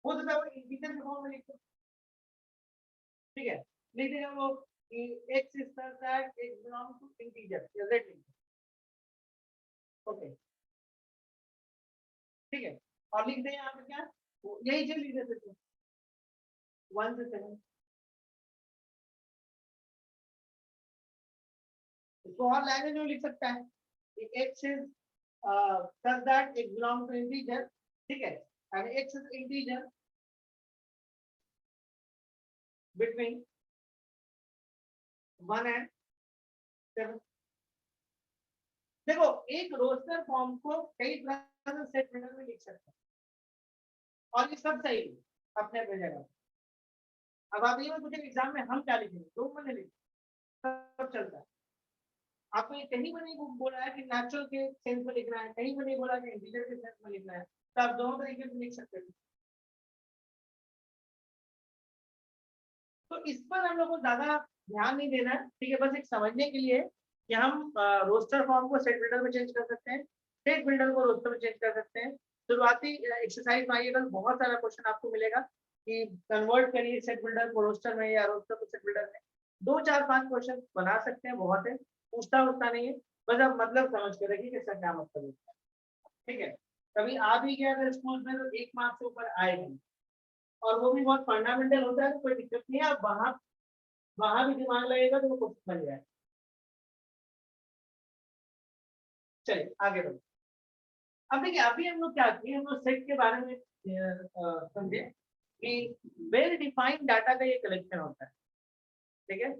हो सकता है वो इंटीजर के फॉर्म में लिखो, ठीक है, लिख देंगे वो x is such that x belongs to integer, okay ठीक है। और लिख दें यहाँ पे क्या, यही चीज लिख देते 1 से 7। इसको और लैंग्वेज में लिख सकता है कि x is such that x belongs to integer, ठीक है, and x is integer between 1 and 7। देखो एक रोस्टर फॉर्म को कई तरह से सेट बिल्डर में लिख सकते हैं और ये सब सही है अपने अपने जगह। अब आप ये पूछे एग्जाम में हम क्या लिखेंगे, दो मैंने लिखा सब चलता है। आपको ये कहीं पर नहीं बोला है कि नेचुरल के सेंस में लिखना है, कहीं पर नहीं बोला कि इंटीजर के सेंस में लिखना है, तो आप दोनों तरीके से लिख सकते हैं। तो इस पर हम लोग को ज्यादा ध्यान नहीं देना है, ठीक है, बस एक समझने के लिए कि हम रोस्टर फॉर्म को सेट बिल्डर में चेंज कर सकते हैं, सेट बिल्डर को रोस्टर में चेंज कर सकते हैं। शुरुआती एक्सरसाइज में आइएगा बहुत सारा क्वेश्चन आपको मिलेगा कि कन्वर्ट करिए सेट बिल्डर को रोस्टर में या रोस्टर को सेट बिल्डर में। 2 4 5 क्वेश्चन बना सकते हैं, बहुत है, पूछता नहीं है, बस आप मतलब समझ के रखिए कि इसका क्या मतलब है, ठीक है। कभी आ भी गया अगर स्कूल में तो 1 मार्क्स से ऊपर आएगा, और वो भी बहुत फंडामेंटल होता है, तो कोई दिक्कत नहीं है, आप वहां भी दिमाग लगेगा तो वो क्वेश्चन बन जाएगा। चलिए आगे बढ़ो। अब देखिए अभी हम लोग क्या किए, हम लोग सेट के बारे में समझे कि वेल डिफाइंड डाटा का ये कलेक्शन होता है, ठीक है।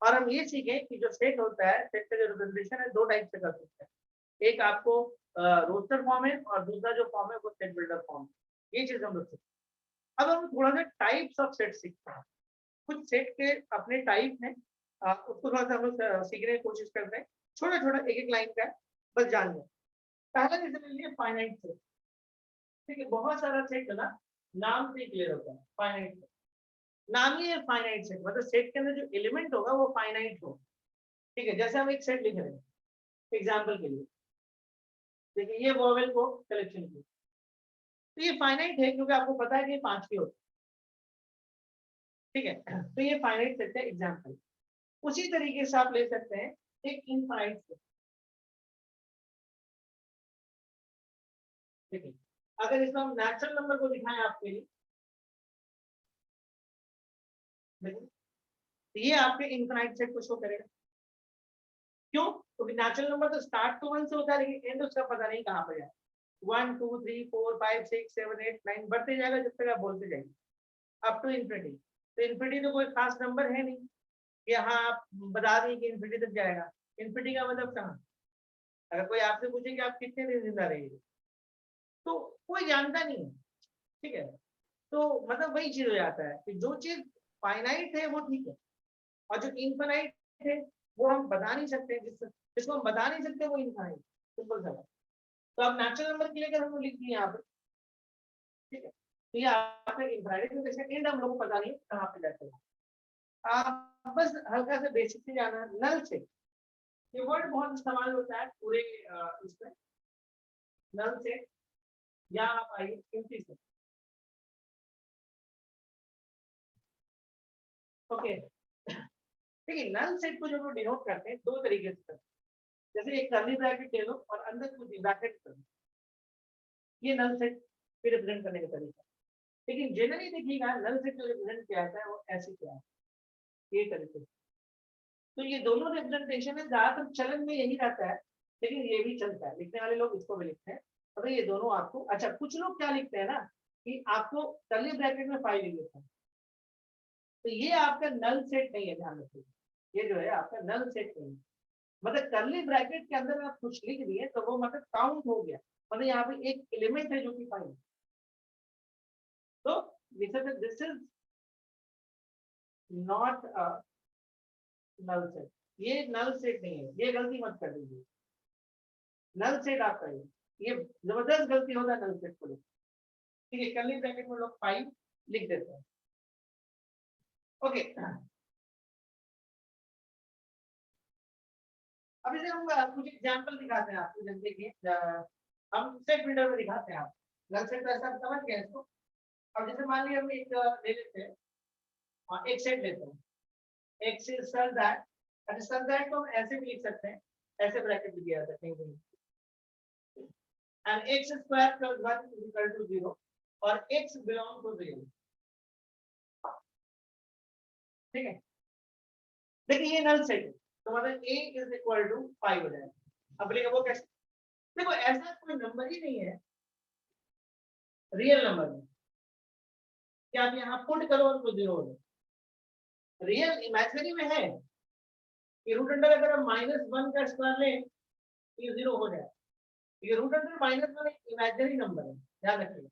और हम ये सीखे कि जो सेट होता है, सेट का जो रिप्रेजेंटेशन है 2 टाइप से कर सकते हैं, एक आपको रोस्टर फॉर्म है और दूसरा जो फॉर्म है वो सेट बिल्डर फॉर्म है। ये चीज हम लोग सीखे। अब हम थोड़ा सा टाइप्स ऑफ सेट सीखते हैं, कुछ सेट के अपने टाइप हैं, उसको थोड़ा सा हम लोग सीखने की कोशिश करते हैं, छोटा छोटा एक एक लाइन का है, बस जान लो। पहला जैसे ले लिए फाइनाइट सेट, ठीक है, बहुत सारा सेट ना नाम से क्लियर होता है। फाइनाइट नाम ही है फाइनाइट सेट, मतलब सेट के अंदर जो एलिमेंट होगा वो फाइनाइट हो। ठीक है, जैसे हम एक सेट लिख रहे हैं एग्जाम्पल के लिए, देखिए ये वोवेल को कलेक्शन की, तो ये फाइनाइट है क्योंकि आपको पता है कि ये 5 की होती है। ठीक है, तो ये फाइनाइट सेट है एग्जाम्पल। उसी तरीके से आप ले सकते हैं एक इनफाइनाइट सेट। ठीक है, अगर इसमें हम नेचुरल नंबर को दिखाएं आपके लिए, देखिए तो ये आपके इनफाइनाइट सेट को शो करेगा। क्यों? क्योंकि नेचुरल नंबर तो स्टार्ट तो 1 से होता है लेकिन एंड उसका पता नहीं कहाँ पर जाए। 1 2 3 4 5 6 7 8 9 बढ़ते जाएगा जब तक आप बोलते जाएंगे अप टू इन्फिनिटी। तो इन्फिनिटी तो कोई खास नंबर है नहीं कि हाँ आप बता दें कि इन्फिनिटी तक जाएगा। इन्फिनिटी का मतलब कहाँ? अगर कोई आपसे पूछे कि आप कितने दिन जिंदा रहेंगे तो कोई जानता नहीं है। ठीक है, तो मतलब वही चीज हो जाता है कि जो चीज फाइनाइट है वो ठीक है, और जो इनफाइनाइट है वो हम बता नहीं सकते, जिसको हम बता नहीं सकते वो इनफाइनाइट। सिंपल सा। तो अब नेचुरल नंबर के लिए अगर हम लिख दिए यहाँ पर, ठीक है, तो ये आपका इनफाइनाइट है, इसका एंड हम लोग को पता नहीं कहाँ पे जाते हैं। आप बस हल्का सा बेसिक से जाना नल से, ये वर्ड बहुत इस्तेमाल होता है पूरे इसमें, नल से, या आप आइए कीमती से। ओके, ठीक है, नल सेट को जो हम डिनोट करते हैं 2 तरीके से करते हैं। जैसे एक कर्ली ब्रैकेट ले लो और अंदर कुछ ब्रैकेट कर लो, ये नल सेट फिर रिप्रेजेंट करने का तरीका। लेकिन जनरली देखिएगा नल सेट जो रिप्रेजेंट किया जाता है वो ऐसे किया है, ये तरीके से। तो ये दोनों रिप्रेजेंटेशन है, ज्यादातर चलन में यही रहता है, लेकिन ये भी चलता है, लिखने वाले लोग इसको भी लिखते हैं। तो ये दोनों आपको, अच्छा कुछ लोग क्या लिखते हैं ना कि आपको कर्ली ब्रैकेट में 5 लिख देता है, तो ये आपका नल सेट नहीं है, ध्यान रखिए। ये जो है आपका नल सेट नहीं है, मतलब कर्ली ब्रैकेट के अंदर आप कुछ लिख दिए तो वो मतलब काउंट हो गया, मतलब यहाँ पे एक एलिमेंट है जो कि 5। तो this is not a null set, ये नल सेट नहीं है, ये गलती मत कर दीजिए। नल सेट आपका ये जबरदस्त गलती होता है नल सेट को लेकर। ठीक है, कर्ली ब्रैकेट में लोग 5 लिख देते हैं। ओके, अब इसे हम कुछ एग्जांपल दिखाते हैं आपको, जैसे कि हम सेट बिल्डर में दिखाते हैं। आप नल सेट तो ऐसा समझ गए इसको। अब जैसे मान लिया हम एक ले लेते हैं, एक सेट लेते हैं, एक से सर दैट, अच्छा सर दैट को हम ऐसे भी लिख सकते हैं, ऐसे ब्रैकेट भी दिया जाता है and x square plus 1 is equal to 0 और x बिलोंग टू 0। ठीक है, देखिए ये नल सेट है, तो मतलब a इज इक्वल टू 5 हो जाएगा। अब बोलेगा वो कैसे? देखो ऐसा कोई नंबर ही नहीं है रियल नंबर में कि आप यहाँ पुट करो और कुछ 0 हो जाए। रियल इमेजिनरी में है कि रूट अंडर अगर हम -1 का स्क्वायर लें तो ये 0 हो जाए। ये रूट अंडर -1 एक इमेजिनरी नंबर है, ध्यान रखिएगा।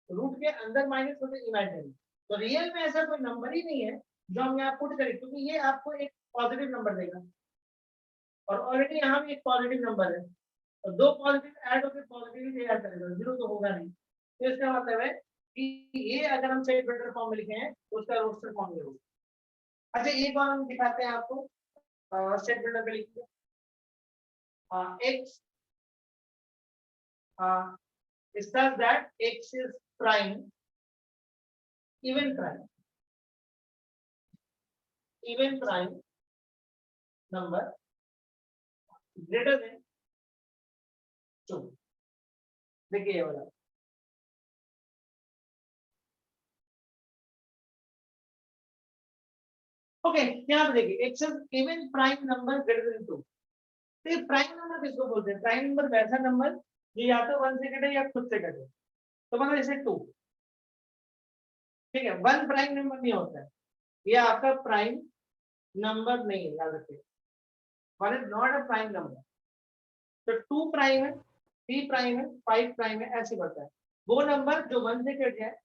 रूट के अंदर माइनस होते इमेजिनरी, तो रियल में ऐसा कोई नंबर ही नहीं है जो हम यहाँ पुट करें, क्योंकि ये आपको एक पॉजिटिव नंबर देगा और ऑलरेडी यहाँ भी एक पॉजिटिव नंबर है, और 2 पॉजिटिव ऐड होकर पॉजिटिव ही ऐड करेगा, 0 तो होगा नहीं। तो इसका मतलब है कि ये अगर हम सेट बिल्डर फॉर्म में लिखे हैं तो उसका रोस्टर फॉर्म में होगा। अच्छा एक बार हम दिखाते हैं आपको, सेट बिल्डर पे लिखिए x is such that x is prime, even prime number greater than 2। देखिए ये वाला, ओके यहाँ पे देखिए x is even prime number greater than 2। तो ये प्राइम नंबर किसको बोलते हैं? प्राइम नंबर वैसा नंबर जो या तो 1 से कटे या खुद से कटे, तो मतलब जैसे 2। ठीक है, 1 प्राइम नंबर नहीं होता है, ये आपका प्राइम नंबर नहीं है, याद रखिए, one is not a prime number. तो 2 प्राइम है, 3 प्राइम है, 5 प्राइम है, ऐसे बढ़ता है वो नंबर जो 1 से कट जाए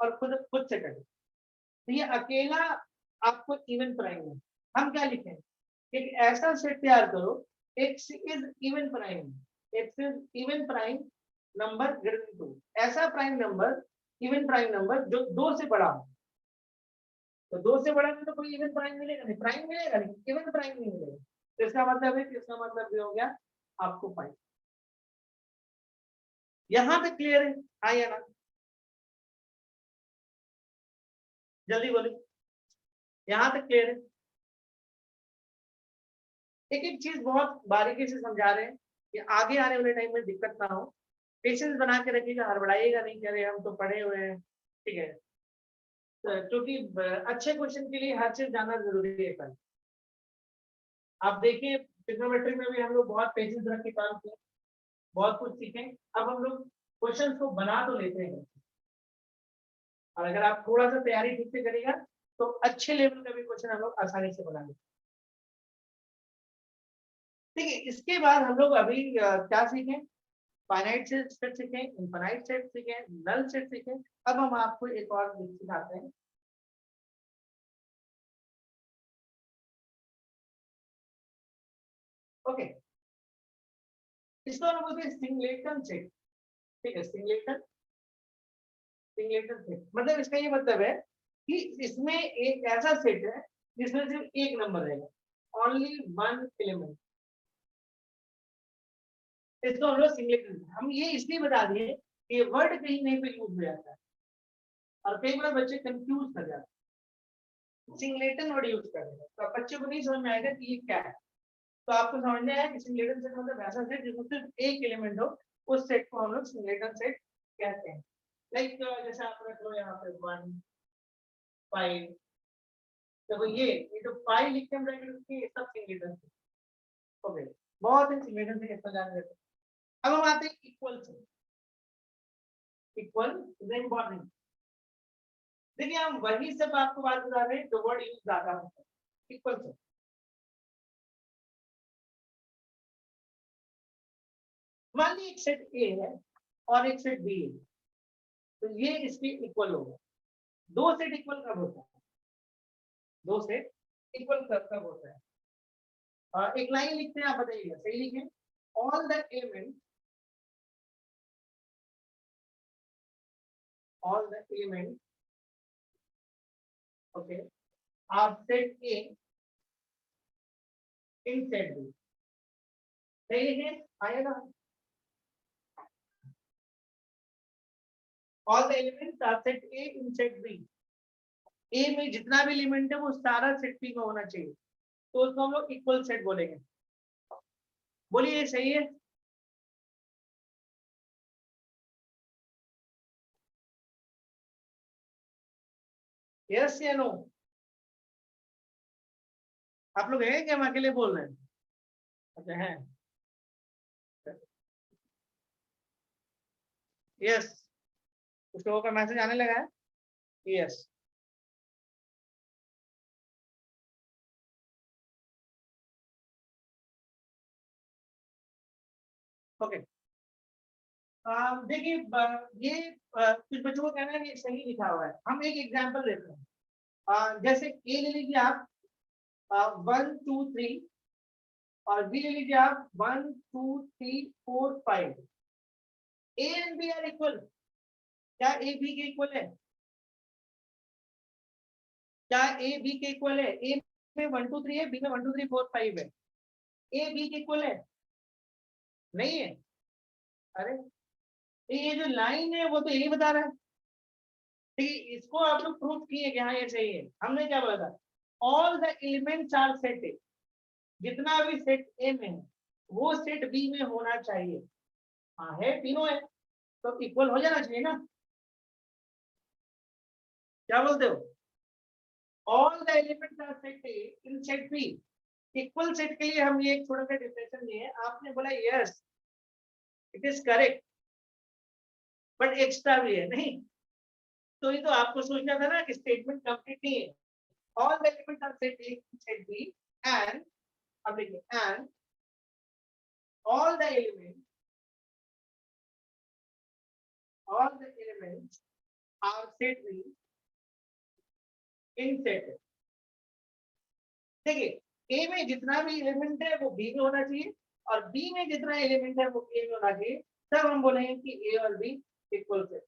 और खुद से कटे, तो ये अकेला आपको इवन प्राइम है। हम क्या लिखें, एक ऐसा सेट तैयार करो x is even prime, x is even prime number greater than 2, ऐसा prime number, even prime number जो 2 से बड़ा हो। तो 2 से बड़ा में तो कोई इवन प्राइम मिलेगा नहीं, प्राइम मिलेगा नहीं, इवन प्राइम नहीं मिलेगा। तो इसका मतलब है कि इसका मतलब ये हो गया आपको 5। यहां तक क्लियर है? हाँ या ना? जल्दी बोलिए, यहां तक क्लियर है? एक एक चीज बहुत बारीकी से समझा रहे हैं कि आगे आने वाले टाइम में दिक्कत ना हो। पेशेंस बना के रखिएगा, हड़बड़ाइएगा नहीं, कह रहे हम तो पढ़े हुए हैं, ठीक है। क्योंकि अच्छे क्वेश्चन के लिए हर चीज जानना जरूरी है। कल आप देखिए ट्रिग्नोमेट्री में भी हम लोग बहुत पेशेंस रख के काम किए, बहुत कुछ सीखे। अब हम लोग क्वेश्चन को बना तो लेते हैं, और अगर आप थोड़ा सा तैयारी ठीक से करिएगा तो अच्छे लेवल का भी क्वेश्चन हम लोग आसानी से बना लेते हैं। ठीक है, इसके बाद हम लोग अभी क्या सीखें? फाइनाइट सेट सीखें, इनफाइनाइट सेट सीखें, नल सेट सीखें। अब हम आपको एक और सिखाते हैं। ओके, इसको हम बोलते हैं सिंगलेटन सेट। ठीक है, सिंगलेटन सेट मतलब इसका ये मतलब है कि इसमें एक ऐसा सेट है जिसमें सिर्फ एक नंबर रहेगा, ओनली वन एलिमेंट। इसको हम लोग सिंगलेटन, हम ये इसलिए बता दिए कि ये वर्ड कहीं नहीं पे यूज हो जाता है और कई बार बच्चे कंफ्यूज कर जाते हैं। सिंगलेटन वर्ड यूज कर रहे हैं तो बच्चे को नहीं समझ में आएगा कि ये क्या है। तो आपको समझना है कि सिंगलेटन सेट मतलब ऐसा सेट जिसमें सिर्फ एक एलिमेंट हो, उस सेट को हम लोग सिंगलेटन सेट कहते हैं। लाइक जैसे आप रख लो यहाँ पे 1 5, देखो ये तो 5 लिखते हैं ब्रैकेट में, ये सब सिंगलेटन सेट। ओके, बहुत ही सिंगलेटन सेट इसको जान लेते हैं। अब हम आते हैं इक्वल से। Equal is important. देखिए हम वही सब आपको बात बता रहे हैं जो वर्ड यूज ज्यादा होता है। इक्वल से मान ली एक सेट ए है और एक सेट बी है, तो ये इसके इक्वल होगा। दो सेट इक्वल कब होता है? दो सेट इक्वल कब होता है? एक लाइन लिखते हैं, आप बताइएगा, सही लिखें। All the element, all the elements, okay, are set A in set B. सही है, आएगा। All the elements are set A in set B. A में जितना भी एलिमेंट है वो सारा सेट B में होना चाहिए, तो उसको हम लोग इक्वल सेट बोलेंगे। बोलिए सही है? यस या नो? आप लोग हैं क्या, हम अकेले बोल रहे हैं? अच्छा है, यस। कुछ लोगों का मैसेज आने लगा है, यस। ओके, देखिए ये कुछ बच्चों को कहना है कि सही लिखा हुआ है। हम एक एग्जांपल लेते हैं। जैसे ए ले लीजिए आप 1 2 3, और बी ले लीजिए आप 1 2 3 4 5। A and B are equal. क्या ए बी के इक्वल है? क्या ए बी के इक्वल है? ए में 1 2 3 है, बी में 1 2 3 4 5 है। ए बी के इक्वल है? नहीं है। अरे ये जो लाइन है वो तो यही बता रहा है। ठीक है, इसको आप लोग प्रूफ किए कि हाँ ये सही है। हमने क्या बोला था? All the elements are set A, जितना भी सेट ए में है वो सेट बी में होना चाहिए। हाँ है, तीनों है, तो इक्वल हो जाना चाहिए ना। क्या बोलते हो? All the elements are set A in set B. Equal set के लिए हम ये एक थोड़ा सा डिफरेंशिएशन दिए। आपने बोला yes it is correct, but extra भी है नहीं। तो ये तो आपको सोचना था ना कि स्टेटमेंट कंप्लीट नहीं है। All the elements are set A in set B and, अब देखिए, and all the elements are set B in set A। देखिए ए में जितना भी एलिमेंट है वो बी में होना चाहिए, और बी में जितना एलिमेंट है वो ए में होना चाहिए। तब हम बोलेंगे कि ए और बी इक्वल सेट।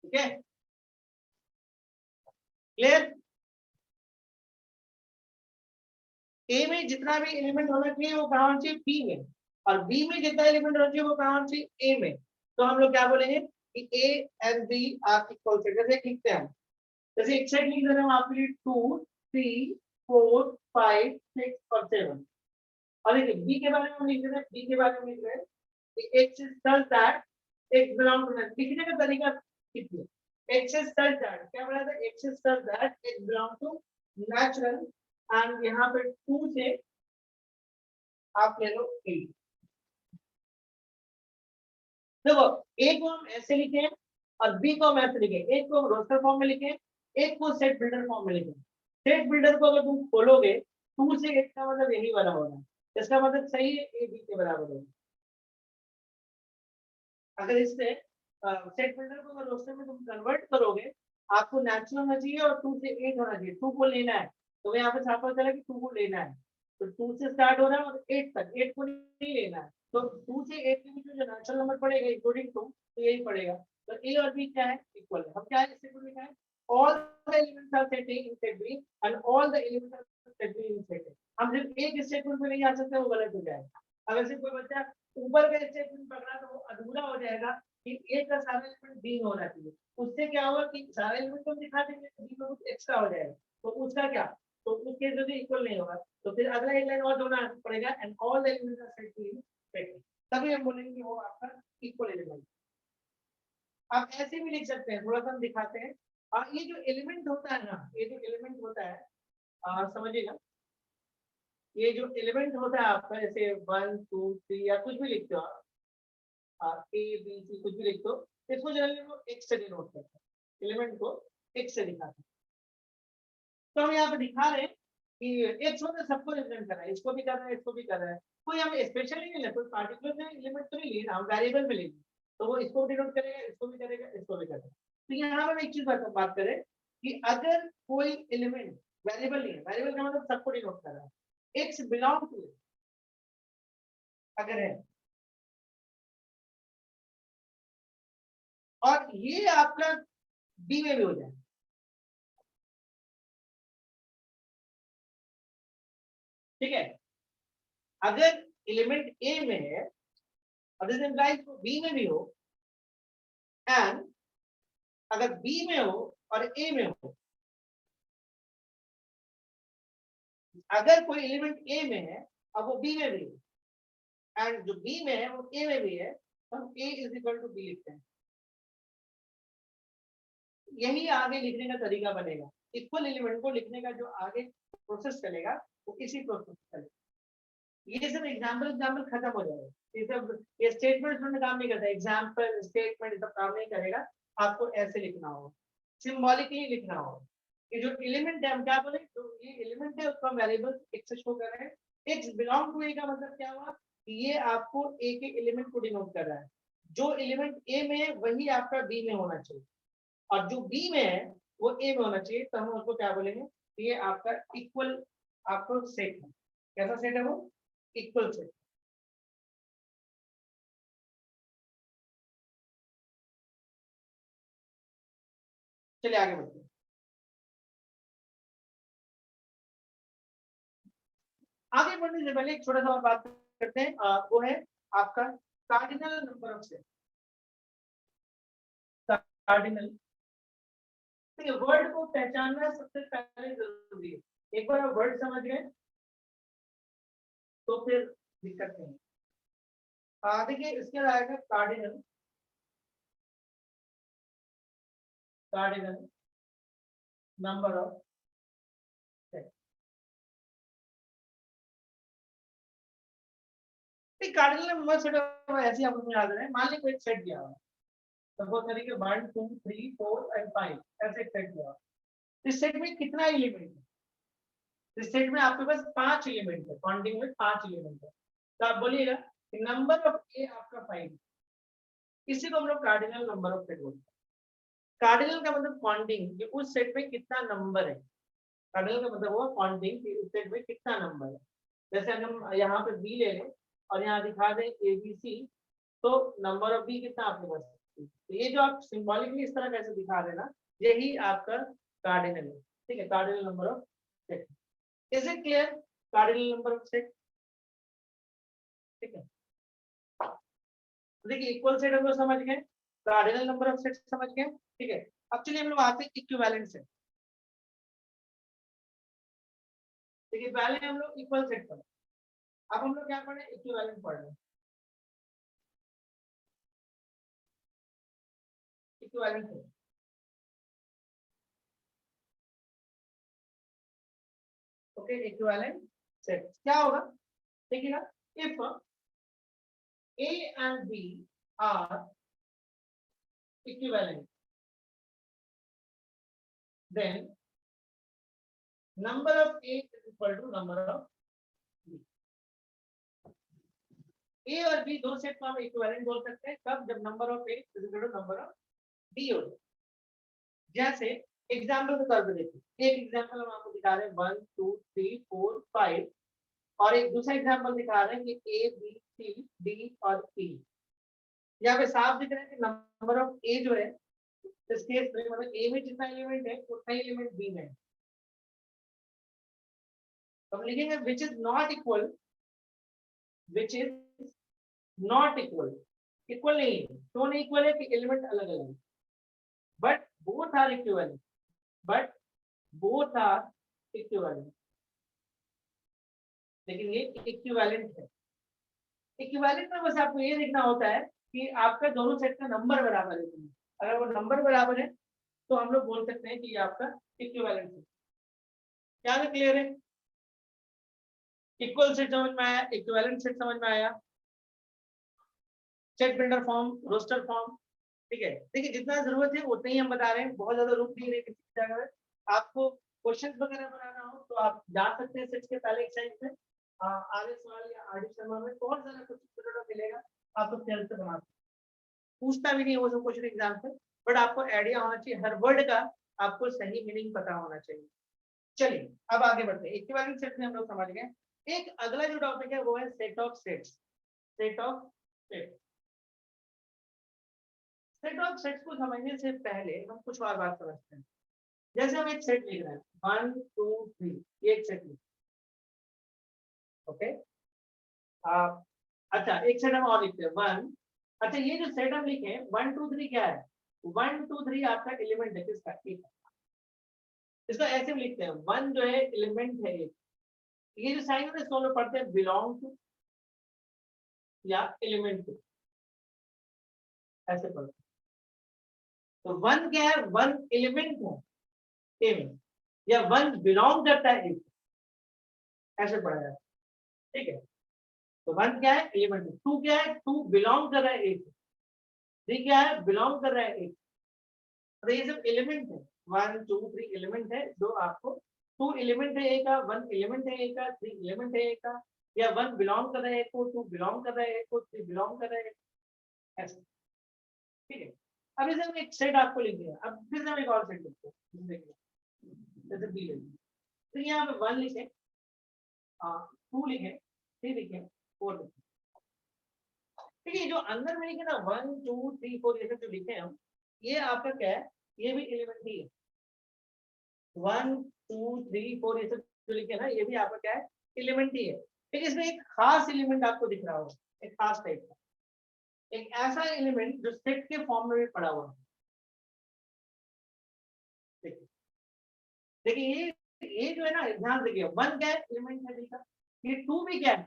ठीक है, क्लियर। ए में जितना भी एलिमेंट होना चाहिए वो कहाँ होना चाहिए, बी में, और बी में जितना एलिमेंट होना चाहिए वो कहाँ होना चाहिए, ए में। तो हम लोग क्या बोलेंगे कि A and B are equal set. जैसे लिखते हैं, जैसे एक सेट लिख दे रहे हैं आपके लिए 2 3 4 5 6 और 7। और देखिए बी के बारे में हम लिख रहे हैं, बी के बारे में लिख रहे हैं कि x is such that x belong to, लिखने का तरीका कितनी, एक्स इज सच दैट, क्या बोला था, x is such that x belong to natural, and यहाँ पे 2 से आप ले लो 8। देखो ए को हम ऐसे लिखे और बी को हम ऐसे लिखे, एक को हम रोस्टर फॉर्म में लिखे, एक को सेट बिल्डर फॉर्म में लिखे। सेट बिल्डर को अगर तुम खोलोगे 2 से 8 का मतलब यही वाला होगा, इसका मतलब सही है ए बी के बराबर होगा। अगर इससे सेट बिल्डर को अगर रोस्टर में तुम कन्वर्ट करोगे, आपको नेचुरल होना चाहिए और 2 से 8 होना चाहिए, 2 को लेना है, तो यहाँ पे साफ पता चला कि 2 को लेना है, तो 2 से स्टार्ट हो रहा है और 8 तक, 8 को नहीं लेना है, तो 2 से 8 के बीच में जो नेचुरल नंबर पड़ेगा इंक्लूडिंग 2, तो यही पड़ेगा। तो ए और बी क्या है, इक्वल है। हम क्या है इससे लिखा है, all the elements are set in set B and all the elements are set B in set A. हम सिर्फ एक स्टेटमेंट पे नहीं आ सकते, वो गलत हो जाएगा। अगर सिर्फ कोई बच्चा ऊपर का स्टेटमेंट पकड़ा तो वो अधूरा हो जाएगा कि ए का सारा एलिमेंट बी में होना चाहिए। उससे क्या होगा कि सारे एलिमेंट को दिखा देंगे, बी में कुछ एक्स्ट्रा हो जाएगा, तो उसका क्या, तो उस केस में इक्वल नहीं होगा, तो फिर अगला एक लाइन और जोड़ना पड़ेगा, and all the elements are set in set, तभी हम बोलेंगे वो आपका इक्वल एलिमेंट। आप ऐसे भी लिख सकते हैं, थोड़ा सा हम दिखाते हैं। ये जो एलिमेंट होता है ना, ये जो एलिमेंट होता है, समझिएगा, ये जो एलिमेंट होता है आपका, जैसे 1 2 3 या कुछ भी लिखते हो आप, ए बी सी कुछ भी लिखते हो, इसको जनरली वो एक्स से डिनोट करते हैं, एलिमेंट को एक्स से दिखाते हैं। तो हम यहाँ पे दिखा रहे हैं कि एक्स मतलब सबको रिप्रेजेंट कर रहा है, इसको भी कर रहा है, इसको भी कर रहा है, कोई हम स्पेशली नहीं ले, कोई पार्टिकुलर एलिमेंट तो नहीं ले रहा, हम वेरिएबल में लेंगे, तो वो इसको डिनोट करेगा, इसको भी करेगा, इसको भी करेगा। तो यहाँ पर एक चीज बात करें कि अगर कोई एलिमेंट वेरिएबल नहीं है, वेरिएबल का मतलब सबको डिनोट कर रहा है, एक्स बिलोंग टू अगर है, और ये आपका बी में भी हो जाए, ठीक है, अगर एलिमेंट ए में है और दिस इंप्लाइज बी में भी हो, एंड अगर बी में हो और ए में हो, अगर कोई एलिमेंट ए में है और वो बी में भी है, एंड जो बी में है वो ए में भी है, तो हम ए इज इक्वल टू बी लिखते हैं। यही आगे लिखने का तरीका बनेगा, इक्वल एलिमेंट को लिखने का जो आगे प्रोसेस चलेगा वो इसी प्रोसेस चलेगा। ये सब एग्जाम्पल खत्म हो जाएगा, ये सब ये स्टेटमेंट में काम नहीं करता, एग्जाम्पल स्टेटमेंट सब काम नहीं करेगा, आपको ऐसे लिखना होगा, सिंबॉलिकली लिखना होगा। ये जो एलिमेंट है हम क्या बोले, तो ये एलिमेंट है उसको हम वेरिएबल एक्स से शो कर रहे हैं। एक्स बिलोंग टू ए का मतलब क्या हुआ, ये आपको ए के एलिमेंट को डिनोट कर रहा है, जो एलिमेंट ए में है वही आपका बी में होना चाहिए, और जो बी में है वो ए में होना चाहिए, तो हम उसको क्या बोलेंगे, ये आपका इक्वल आपको सेट है। कैसा सेट है वो, इक्वल सेट। चलिए आगे बढ़ते हैं। आगे बढ़ने से पहले एक छोटा सा और बात करते हैं, वो है आपका cardinal number of set. Cardinal word को पहचानना सबसे पहले जरूरी है, एक बार आप वर्ड समझ गए तो फिर दिक्कत नहीं। देखिए इसके बाद आएगा cardinal, cardinal number of set. Cardinal number set ऐसे ही आपको याद रहे, मान लीजिए कोई सेट दिया हुआ, सपोज करिए 1 2 3 4 एंड 5 ऐसे एक सेट दिया हुआ, इस सेट में कितना एलिमेंट है, इस सेट में आपके पास 5 एलिमेंट है, काउंटिंग में 5 एलिमेंट है, तो आप बोलिएगा कि नंबर ऑफ ए आपका 5, इसी को हम लोग कार्डिनल नंबर ऑफ सेट बोलते हैं। कार्डिनल का मतलब काउंटिंग कि उस सेट में कितना नंबर है, कार्डिनल का मतलब वो काउंटिंग कि उस सेट में कितना नंबर है। जैसे अगर हम यहाँ पे बी ले लें और यहाँ दिखा दें ABC, तो नंबर ऑफ बी कितना आपके पास, तो ये जो आप सिंबॉलिकली इस तरह कैसे दिखा रहे ना, यही आपका कार्डिनल है, ठीक है, cardinal number of set. Is it clear? Cardinal number of set, ठीक है। देखिए इक्वल सेट हम लोग समझ गए, कार्डिनल नंबर ऑफ सेट समझ गए, ठीक है। अब चलिए हम लोग आते हैं इक्विवेलेंट सेट। देखिए पहले हम लोग इक्वल सेट पढ़े, अब हम लोग क्या पढ़े, इक्विवेलेंट पढ़ रहे हैं। Equivalent set, okay, equivalent set क्या होगा, देखिएगा, if A and B are equivalent, then number of A is equal to number of B. A और B दो सेट को हम इक्विवेलेंट बोल सकते हैं कब, जब number of A is equal to number of B हो। जैसे एग्जाम्पल के तौर पर देखिए, एक एग्जाम्पल हम आपको दिखा रहे हैं 1 2 3 4 5, और एक दूसरा एग्जाम्पल दिखा रहे हैं कि A B C D और E। यहाँ पे साफ दिख रहा है कि नंबर ऑफ A जो है इस केस में, मतलब A में जितना एलिमेंट है उतना ही एलिमेंट B में है। तो हम लिखेंगे which is not equal, which is not equal, equal नहीं है, तो नहीं इक्वल है कि एलिमेंट अलग अलग है, but both are equivalent, but both are equivalent, लेकिन ये इक्विवेलेंट है। इक्विवेलेंट में बस आपको ये देखना होता है कि आपका दोनों सेट का नंबर बराबर है, अगर वो नंबर बराबर है तो हम लोग बोल सकते हैं कि ये आपका इक्विवेलेंट है। क्या है, क्लियर है? इक्वल सेट समझ में आया, इक्विवेलेंट सेट समझ में आया, set builder form, roster form, ठीक है। देखिए जितना जरूरत है उतना ही हम बता रहे हैं, बहुत ज्यादा रुक नहीं रहे किसी जगह में। आपको क्वेश्चंस वगैरह बनाना हो तो आप जा सकते हैं सेट्स के पहले एक्सरसाइज में, आगे सवाल या आरडी शर्मा में बहुत ज्यादा कुछ मिलेगा, आप तो सेल से बना सकते, पूछता भी नहीं वो सब क्वेश्चन एग्जाम से, बट आपको आइडिया होना चाहिए हर वर्ड का, आपको सही मीनिंग पता होना चाहिए। चलिए अब आगे बढ़ते हैं, इक्विवेलेंट सेट में हम लोग समझ गए। एक अगला जो टॉपिक है वो है set of sets. Set of sets, set of sets को समझने से पहले हम कुछ और बात समझते हैं। जैसे हम एक सेट लिख रहे हैं 1 2 3, ये एक सेट लिख, ओके। अच्छा एक सेट हम और लिखते हैं 1, अच्छा ये जो सेट हम लिखे 1 2 3 क्या है, 1 2 3 आपका एलिमेंट है किसका, एक। इसको ऐसे भी लिखते हैं 1 जो है एलिमेंट है एक, ये जो साइन है इसको हम लोग पढ़ते हैं बिलोंग टू या एलिमेंट टू, ऐसे पढ़ते हैं। तो 1 क्या है, 1 एलिमेंट है ए में, या 1 बिलोंग करता है ए, ऐसे पढ़ा जाता है, ठीक है। तो 1 क्या है, एलिमेंट। 2 क्या है, 2 बिलोंग कर रहा है ए, 3 क्या है, बिलोंग कर रहा है ए। तो ये सब एलिमेंट है, 1 2 3 एलिमेंट है जो आपको, 2 एलिमेंट है ए का, 1 एलिमेंट है ए का, 3 एलिमेंट है ए का, या 1 बिलोंग कर रहा है ए को, 2 बिलोंग कर रहा है ए को, 3 बिलोंग कर रहा है, ऐसे, ठीक है। अब इसे हम एक सेट आपको लिख दिया, अब फिर हम एक और सेट लिखते हैं, देखिए जैसे बी ले, तो यहाँ पे 1 लिखे, 2 लिखे, 3 लिखे, 4 लिखे, ठीक है। जो अंदर में लिखे ना 1 2 3 4 ये सब जो लिखे हम, ये आपका क्या है, ये भी एलिमेंट ही है। 1 2 3 4 ये सब जो लिखे ना, ये भी आपका क्या है, एलिमेंट ही है। लेकिन इसमें एक खास एलिमेंट आपको दिख रहा होगा, एक खास टाइप का, एक ऐसा एलिमेंट जो सेट के फॉर्म में भी पड़ा हुआ है। देखिए ये जो है ना, ध्यान देखिए 1 क्या है, एलिमेंट है बी का, ये 2 भी क्या है,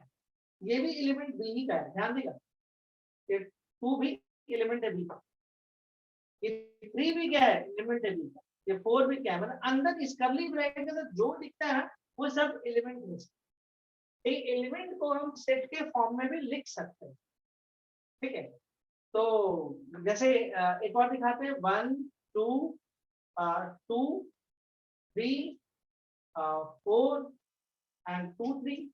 ये भी एलिमेंट बी ही का है, ध्यान देगा, ये 2 भी एलिमेंट है बी का, ये 3 भी क्या है, एलिमेंट है बी का, ये 4 भी क्या है, मतलब अंदर इस कर्ली ब्रैकेट के अंदर जो दिखता है वो सब एलिमेंट है। एक एलिमेंट को हम सेट के फॉर्म में भी लिख सकते हैं, ठीक है। तो जैसे एक और दिखाते हैं 1 2 2 3 4 एंड 2 3।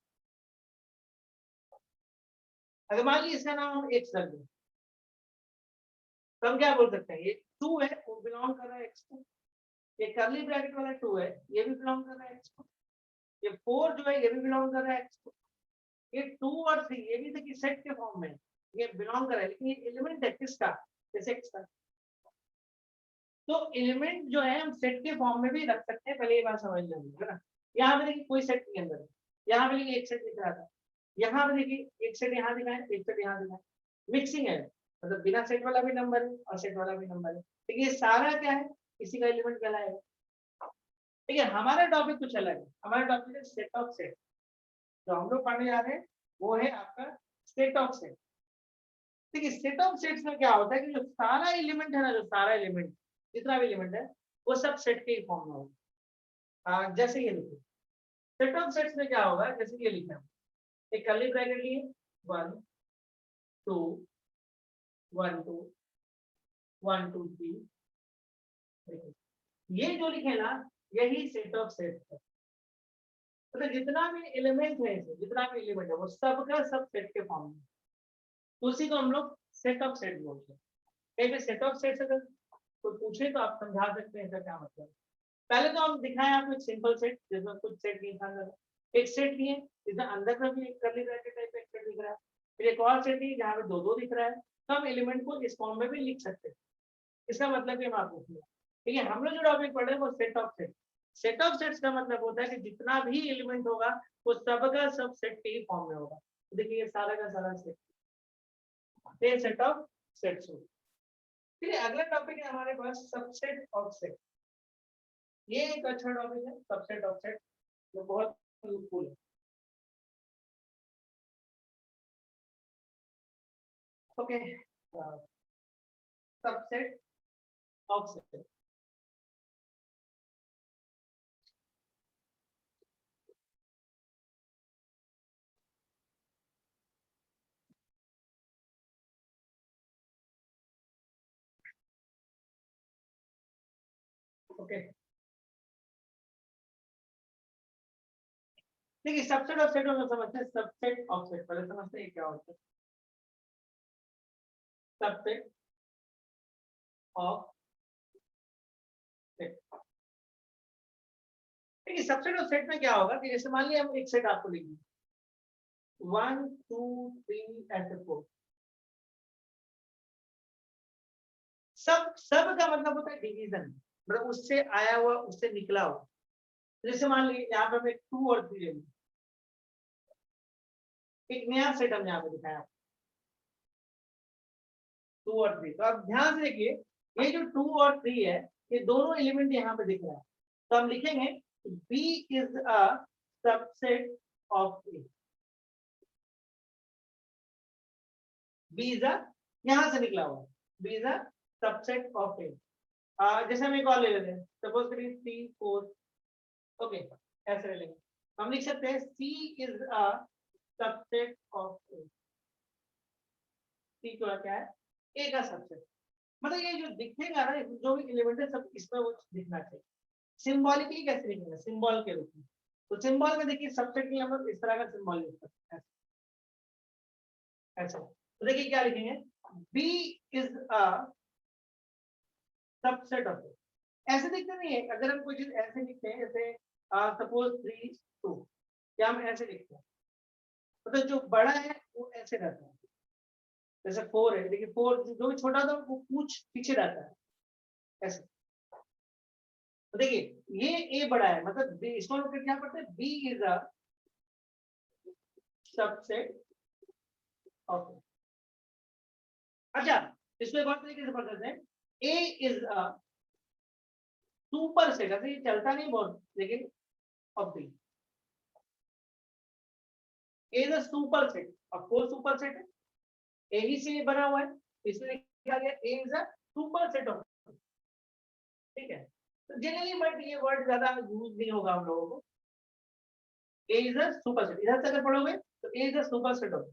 अगर मान लीजिए इसका नाम हम एक्स रख दें, तो हम क्या बोल सकते हैं, ये 2 है वो बिलोंग कर रहा है एक्स को, ये कर्ली ब्रैकेट वाला 2 है ये भी बिलोंग कर रहा है एक्स को, ये 4 जो है ये भी बिलोंग कर रहा है एक्स को, ये 2 और 3 ये भी देखिए सेट के फॉर्म में ये बिलोंग कर रहा है, लेकिन ये एलिमेंट है किसका, जैसे x का। तो एलिमेंट जो है हम सेट के फॉर्म में भी रख सकते हैं, पहले ये बात समझ लेंगे, है ना। यहाँ पे देखिए कोई सेट के अंदर, यहाँ पे देखिए एक सेट दिख रहा था, यहाँ पे देखिए एक सेट यहाँ दिखा है, एक सेट यहाँ दिखा है, मिक्सिंग है, मतलब बिना सेट वाला भी नंबर है और सेट वाला भी नंबर है, लेकिन ये सारा क्या है, इसी का एलिमेंट कहलाएगा। ठीक है, हमारा टॉपिक कुछ अलग है, हमारा टॉपिक है सेट ऑफ सेट। जो हम लोग पढ़ने जा रहे हैं वो है आपका सेट ऑफ सेट। देखिए सेट ऑफ सेट्स में क्या होता है कि जो सारा एलिमेंट है ना, जो सारा एलिमेंट जितना भी एलिमेंट है वो सब सेट के ही फॉर्म में होगा। जैसे ये लिखो, सेट ऑफ सेट्स में क्या होगा, जैसे ये लिखा है, एक कर्ली ब्रैकेट लिए 1 2 1 2 1 2 3, ये जो लिखे ना यही सेट ऑफ सेट है। तो जितना भी एलिमेंट है, जितना भी एलिमेंट है वो सबका सब सेट के फॉर्म में, तो उसी को हम लोग सेट ऑफ सेट बोलते हैं। कहीं सेट ऑफ सेट अगर कोई पूछे तो आप समझा सकते हैं इसका क्या मतलब। पहले तो हम दिखाएं आपको एक सिंपल सेट जिसमें कुछ सेट नहीं था, एक सेट लिए जिसमें अंदर में भी एक कर्ली ब्रैकेट टाइप एक सेट दिख रहा है, फिर एक और सेट लिए जहाँ पे दो दो दिख रहा है, तो हम एलिमेंट को इस फॉर्म में भी लिख सकते हैं। इसका मतलब ये हम आपको ठीक है, हम लोग जो टॉपिक पढ़े वो set of set. Set of sets का मतलब होता है कि जितना भी एलिमेंट होगा वो सबका सब सेट के ही फॉर्म में होगा। तो देखिए ये सारा का सारा सेट, ये सेट ऑफ सेट्स हो। फिर अगला टॉपिक है हमारे पास सबसेट ऑफ सेट। ये एक अच्छा टॉपिक है सबसेट ऑफ सेट, जो बहुत यूजफुल है। Okay, subset of set. Okay, देखिए सबसेट ऑफ सेट में समझते हैं, सबसेट ऑफ सेट पहले समझते हैं क्या होता है। सबसेट ऑफ सेट, देखिए सबसेट ऑफ सेट में क्या होगा कि जैसे मान लिया हम एक सेट आपको लिखेंगे 1 2 3 ऐसे 4, सब का मतलब होता है डिवीजन, मतलब उससे आया हुआ उससे निकला हुआ। जैसे मान लीजिए यहाँ पे मैं 2 और 3 ले लूं, एक नया सेट हम यहाँ पे दिखाया 2 और 3। तो आप ध्यान से देखिए ये जो 2 और 3 है ये दोनों एलिमेंट यहाँ पे दिख रहा है, तो हम लिखेंगे B is a subset of A। B is a, यहाँ से निकला हुआ B is a subset of A। जैसे हम एक और ले लेते हैं, सपोज करिए 3 4, ओके ऐसे ले लेंगे, हम लिख सकते हैं C is a subset of A। C क्या है, A का सबसेट, मतलब ये जो दिखेगा ना जो भी एलिमेंट है सब इसमें वो दिखना चाहिए। सिंबॉलिकली कैसे लिखेंगे, सिंबल के रूप में, तो सिंबल में देखिए सबसेट के लिए हम लोग इस तरह का सिंबल यूज करते हैं, ऐसा। तो देखिए क्या लिखेंगे, B is a subset of A। ऐसे दिखते नहीं है, अगर हम कोई चीज ऐसे लिखते हैं जैसे सपोज 3 2, क्या हम ऐसे लिखते हैं, मतलब जो बड़ा है वो ऐसे रहता है, जैसे 4 है, देखिए 4 जो भी छोटा था वो कुछ पीछे रहता है ऐसे। तो देखिए ये A बड़ा है, मतलब इसको हम क्या पढ़ते हैं, B is a subset of A। अच्छा, इसको एक और तरीके से पढ़ सकते हैं, A is a super set, अभी ये चलता नहीं बहुत लेकिन of B। A is a super set, of course super set है, A ही से बना हुआ है, इसलिए लिखा गया A is a super set of, ठीक है। तो जनरली बट ये वर्ड ज्यादा यूज नहीं होगा हम लोगों को, A is a super set, इधर से अगर पढ़ोगे तो A is a super set of,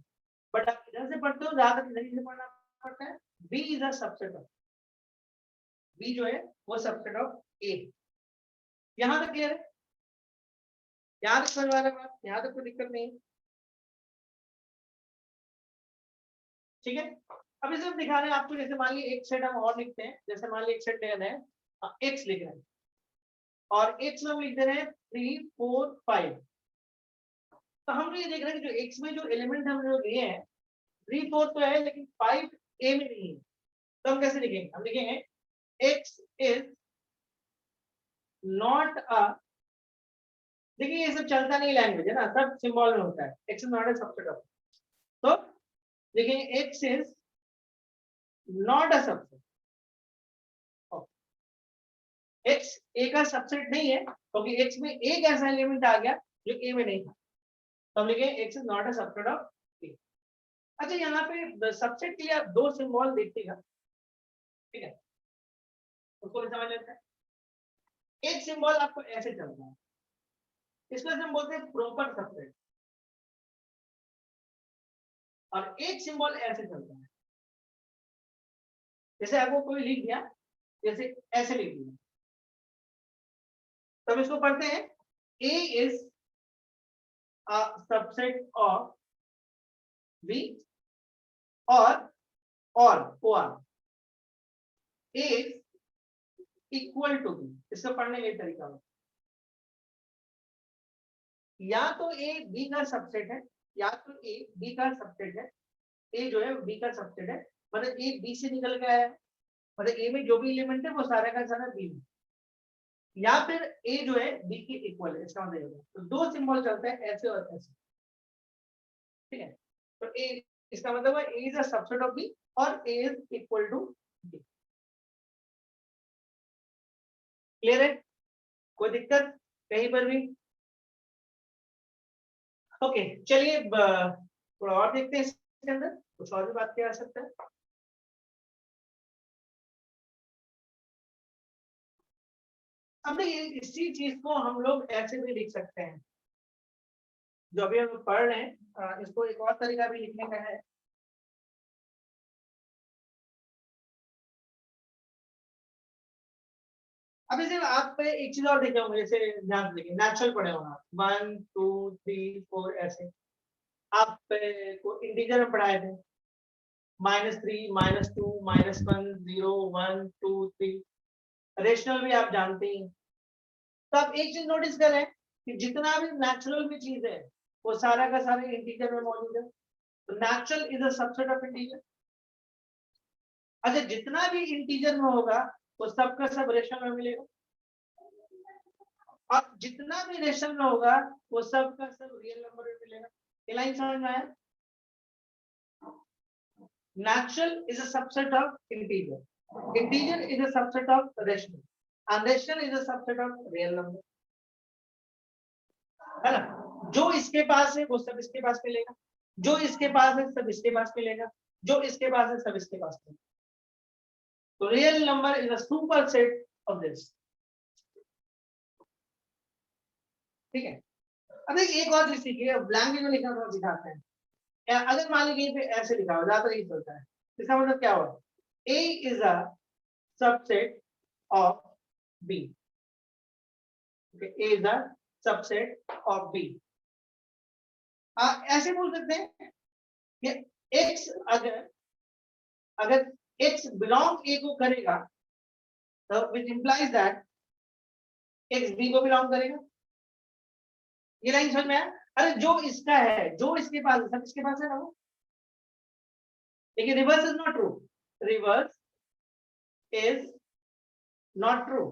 but आप इधर से पढ़ते हो ज्यादा इधर से पढ़ना पड़ता है, B is a subset of, B जो है वो सबसेट ऑफ A। यहाँ तक क्लियर है, यहाँ तक समझ वाला बात, यहाँ तक कोई दिक्कत नहीं, ठीक है। अब इसे हम दिखा रहे हैं आपको, जैसे मान लीजिए एक सेट हम और लिखते हैं, जैसे मान लीजिए एक सेट ले रहे हैं x लिख रहे हैं और x में हम लिख दे रहे हैं 3 4 5, तो हम ये देख रहे हैं कि जो x में जो एलिमेंट हम जो लिए हैं 3 4 तो है लेकिन 5 a में नहीं है, तो हम कैसे लिखेंगे? हम लिखेंगे x इज नॉट अ, देखिए ये सब चलता नहीं लैंग्वेज है ना, सब सिंबल में होता है, x is not a subset of, तो लिखेंगे x is not a subset, x a का सबसेट नहीं है क्योंकि x में एक ऐसा एलिमेंट आ गया जो a में नहीं था, तो हम लिखेंगे x is not a subset of a। अच्छा यहाँ पे सबसेट के लिए आप दो सिंबल देखिएगा, ठीक है, उसको समझ लेते हैं। एक सिंबल आपको ऐसे चलता है, इसको हम बोलते हैं प्रॉपर सबसेट, और एक सिंबल ऐसे चलता है, जैसे आपको कोई लिख दिया, जैसे ऐसे लिख दिया, तब इसको पढ़ते हैं a is a subset of b और or a is equal to b। इसको पढ़ने का तरीका है, या तो a b का सबसेट है, या तो a b का सबसेट है, a जो है b का सबसेट है, मतलब a b से निकल के आया है, मतलब a में जो भी एलिमेंट है वो सारा का सारा b में, या फिर a जो है b के इक्वल है, इसका मतलब तो दो सिंबल चलते हैं ऐसे और ऐसे, ठीक है, तो a इसका मतलब है a is a subset of b और a is equal to b। Clear है? कोई दिक्कत कहीं पर भी? ओके चलिए थोड़ा और देखते हैं इसके अंदर कुछ और भी बात किया जा सकता है। अब देखिए इसी चीज को हम लोग ऐसे भी लिख सकते हैं, जो अभी हम पढ़ रहे हैं, इसको एक और तरीका भी लिखने का है। अभी सिर्फ आप पे एक चीज और देखे होंगे, जैसे ध्यान से देखिए, नेचुरल पढ़े होंगे आप 1 2 3 4 ऐसे, आप को इंटीजर में पढ़ाए थे -3 -2 -1 0 1 2 3, रेशनल भी आप जानते ही। तो आप एक चीज नोटिस करें कि जितना भी नेचुरल में चीज है वो सारा का सारा इंटीजर में मौजूद है, तो natural is a subset of integer. अच्छा जितना भी इंटीजर में होगा वो सबका सब रेशनल में मिलेगा, और जितना भी रेशनल में होगा वो सबका सब रियल नंबर में मिलेगा। ये लाइन समझ में आया? Natural is a subset of integer. Integer is a subset of rational. And rational is a subset of real number. है ना? जो इसके पास है वो सब इसके पास मिलेगा, जो इसके पास है सब इसके पास मिलेगा, जो इसके पास है सब इसके पास मिलेगा। तो real number is a superset of this. ठीक है, अब एक और चीज सीखिए, ब्लैंक में लिखना थोड़ा सिखाते हैं। अगर मान लीजिए पे ऐसे लिखा हो, ज्यादातर ये चलता है, इसका मतलब क्या हुआ? A is a subset of B. Okay, A is a subset of B. ऐसे बोल सकते हैं कि X अगर X belong A को करेगा, तो which implies that X B को belong करेगा। ये लाइन समझ में आया? अरे जो इसका है, जो इसके पास है, सब इसके पास है ना वो। लेकिन reverse is not true, reverse is not true.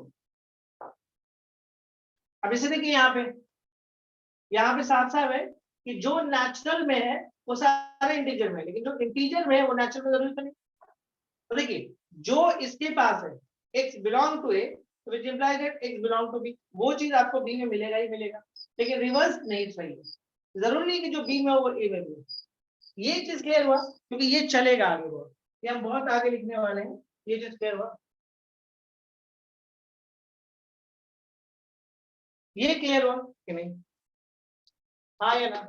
अब इसे देखिए यहाँ पे साफ साफ है कि जो नेचुरल में है वो सारा इंटीजर में है, लेकिन जो इंटीजर में है वो नेचुरल में जरूर नहीं। तो देखिए जो इसके पास है x belong to a, which implies that x belong to b, वो चीज आपको b में मिलेगा ही मिलेगा, लेकिन रिवर्स नहीं सही है। जरूरी नहीं कि जो b में हो वो a में भी हो। ये चीज क्लियर हुआ? क्योंकि ये चलेगा आगे बहुत, ये हम बहुत आगे लिखने वाले हैं। ये चीज क्लियर हुआ? ये क्लियर हुआ कि नहीं? हाँ या ना?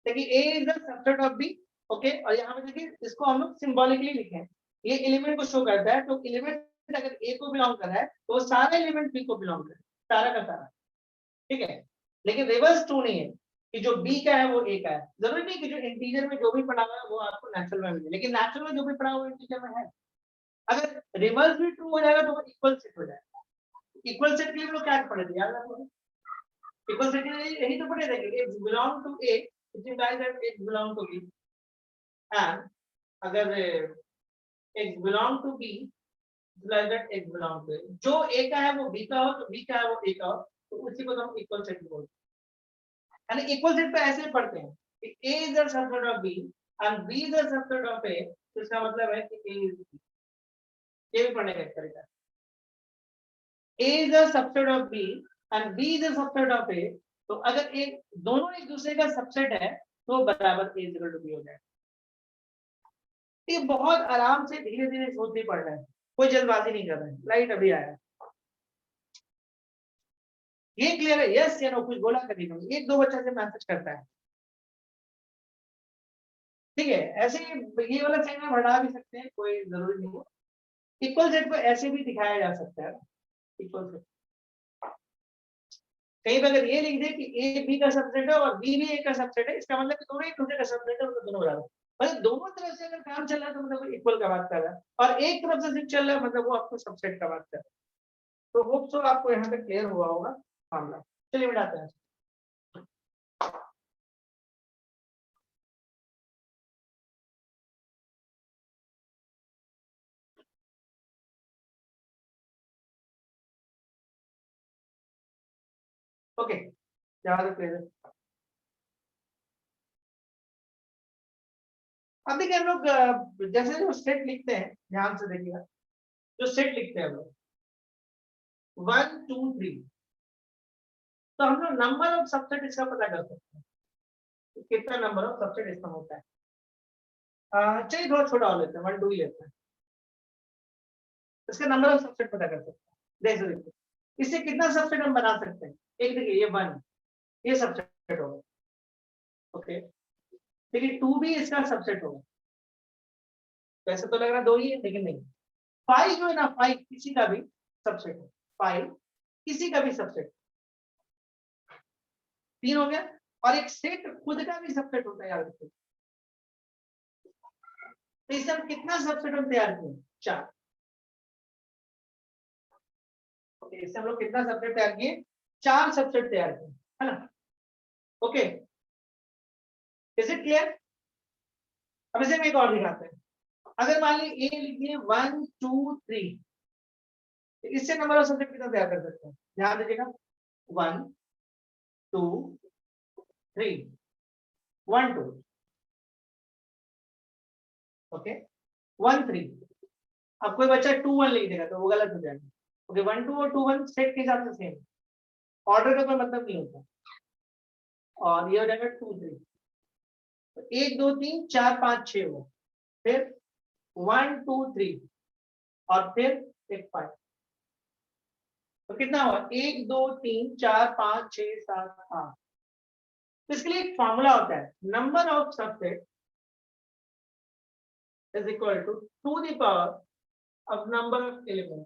देखिए a is the subset of b, okay, और यहाँ पे देखिए इसको हम लोग सिंबॉलिकली लिखे हैं, ये एलिमेंट को शो करता है, तो एलिमेंट अगर a को बिलोंग कर रहा है तो सारा एलिमेंट b को बिलोंग कर रहा है, सारा का सारा, ठीक है। लेकिन रिवर्स ट्रू नहीं है कि जो b का है वो a का है। जरूरी नहीं कि जो इंटीजर में जो भी पढ़ा हुआ है वो आपको नेचुरल में मिले, लेकिन नेचुरल में जो भी पढ़ा हुआ है इंटीजर में है। अगर रिवर्स भी ट्रू हो जाएगा तो वो इक्वल सेट हो जाएगा। इक्वल सेट के लिए हम लोग क्या पढ़े थे याद आपको? इक्वल सेट यही तो पढ़े थे कि x belong to a it implies that x belong to b and अगर x belong to b like that x belong to a जो a का है वो b का हो तो b का है वो a का हो तो उसी को हम इक्वल सेट बोलते हैं। यानी इक्वल सेट पे ऐसे पढ़ते हैं कि a is the subset of b and b is the subset of a तो इसका मतलब है कि a is b। ये भी पढ़ने का एक तरीका है। a is the subset of b and b is the subset of a तो अगर एक दोनों एक दूसरे का सबसेट है तो बराबर a is equal to b हो जाएगा। ये बहुत आराम से धीरे धीरे सोचते पढ़ना है, कोई जल्दबाजी नहीं कर रहे हैं। लाइट अभी आया, ये क्लियर है? यस या नो कुछ बोला कभी नहीं, एक दो बच्चा से मैसेज करता है, ठीक है। ऐसे ये वाला साइन में बढ़ा भी सकते हैं, कोई जरूरी नहीं है। इक्वल सेट को ऐसे भी दिखाया जा सकता है, इक्वल सेट कहीं पर अगर ये लिख दे कि ए बी का सबसेट है और बी भी ए का सबसेट है, इसका मतलब कि दोनों एक दूसरे का सबसेट है, मतलब दोनों बराबर। मतलब दोनों तरफ से अगर काम चल रहा है तो मतलब इक्वल का बात कर रहा है, और एक तरफ से चल रहा है मतलब वो आपको सबसेट का बात कर रहा है। तो होप सो आपको यहाँ पे क्लियर हुआ होगा मामला। चलिए मिटाते हैं। ओके, यहाँ तक क्लियर है। अब देखिए हम लोग जैसे जो सेट लिखते हैं, ध्यान से देखिएगा, जो सेट लिखते हैं हम लोग 1 2 3, तो हम लोग नंबर ऑफ सबसेट इसका पता कर सकते हैं कि कितना नंबर ऑफ सबसेट इसका होता है। चलिए थोड़ा छोटा हो लेते हैं, 1 2 ही लेते हैं, इसका नंबर ऑफ सबसेट पता कर सकते हैं। देखिए इससे कितना सबसेट हम बना सकते हैं। एक देखिए ये 1 ये सबसेट होगा, ओके। देखिए 2 भी इसका सबसेट होगा, वैसे तो लग रहा 2 ही है लेकिन नहीं। 5 जो है ना, 5 किसी का भी सबसेट है, 5 किसी का भी सबसेट, 3 हो गया। और एक सेट खुद का भी सबसेट होता है यार, तो इससे हम कितना सबसेट हम तैयार किए? 4। ओके, इससे हम लोग कितना सबसेट तैयार किए? 4 सबसेट तैयार किए, है ना। Okay, is it clear? अब इसे हम एक और दिखाते हैं। अगर मान ली ए लिखिए 1 2 3, इससे नंबर ऑफ सबसेट कितना तैयार कर सकते हैं? ध्यान दीजिएगा, 1 2 3 1 2, ओके 1 3। अब कोई बच्चा 2 1 लिख देगा तो वो गलत हो जाएगा। ओके 1 2 और 2 1 सेट के हिसाब से सेम, ऑर्डर का कोई मतलब नहीं होता। और ये हो जाएगा 2 3, तो 1 2 3 4 5 6 हो, फिर 1 2 3 और फिर एक 5, तो कितना हुआ? 1 2 3 4 5 6 7 8। तो इसके लिए एक फॉर्मूला होता है, number of subset is equal to the power of number of element.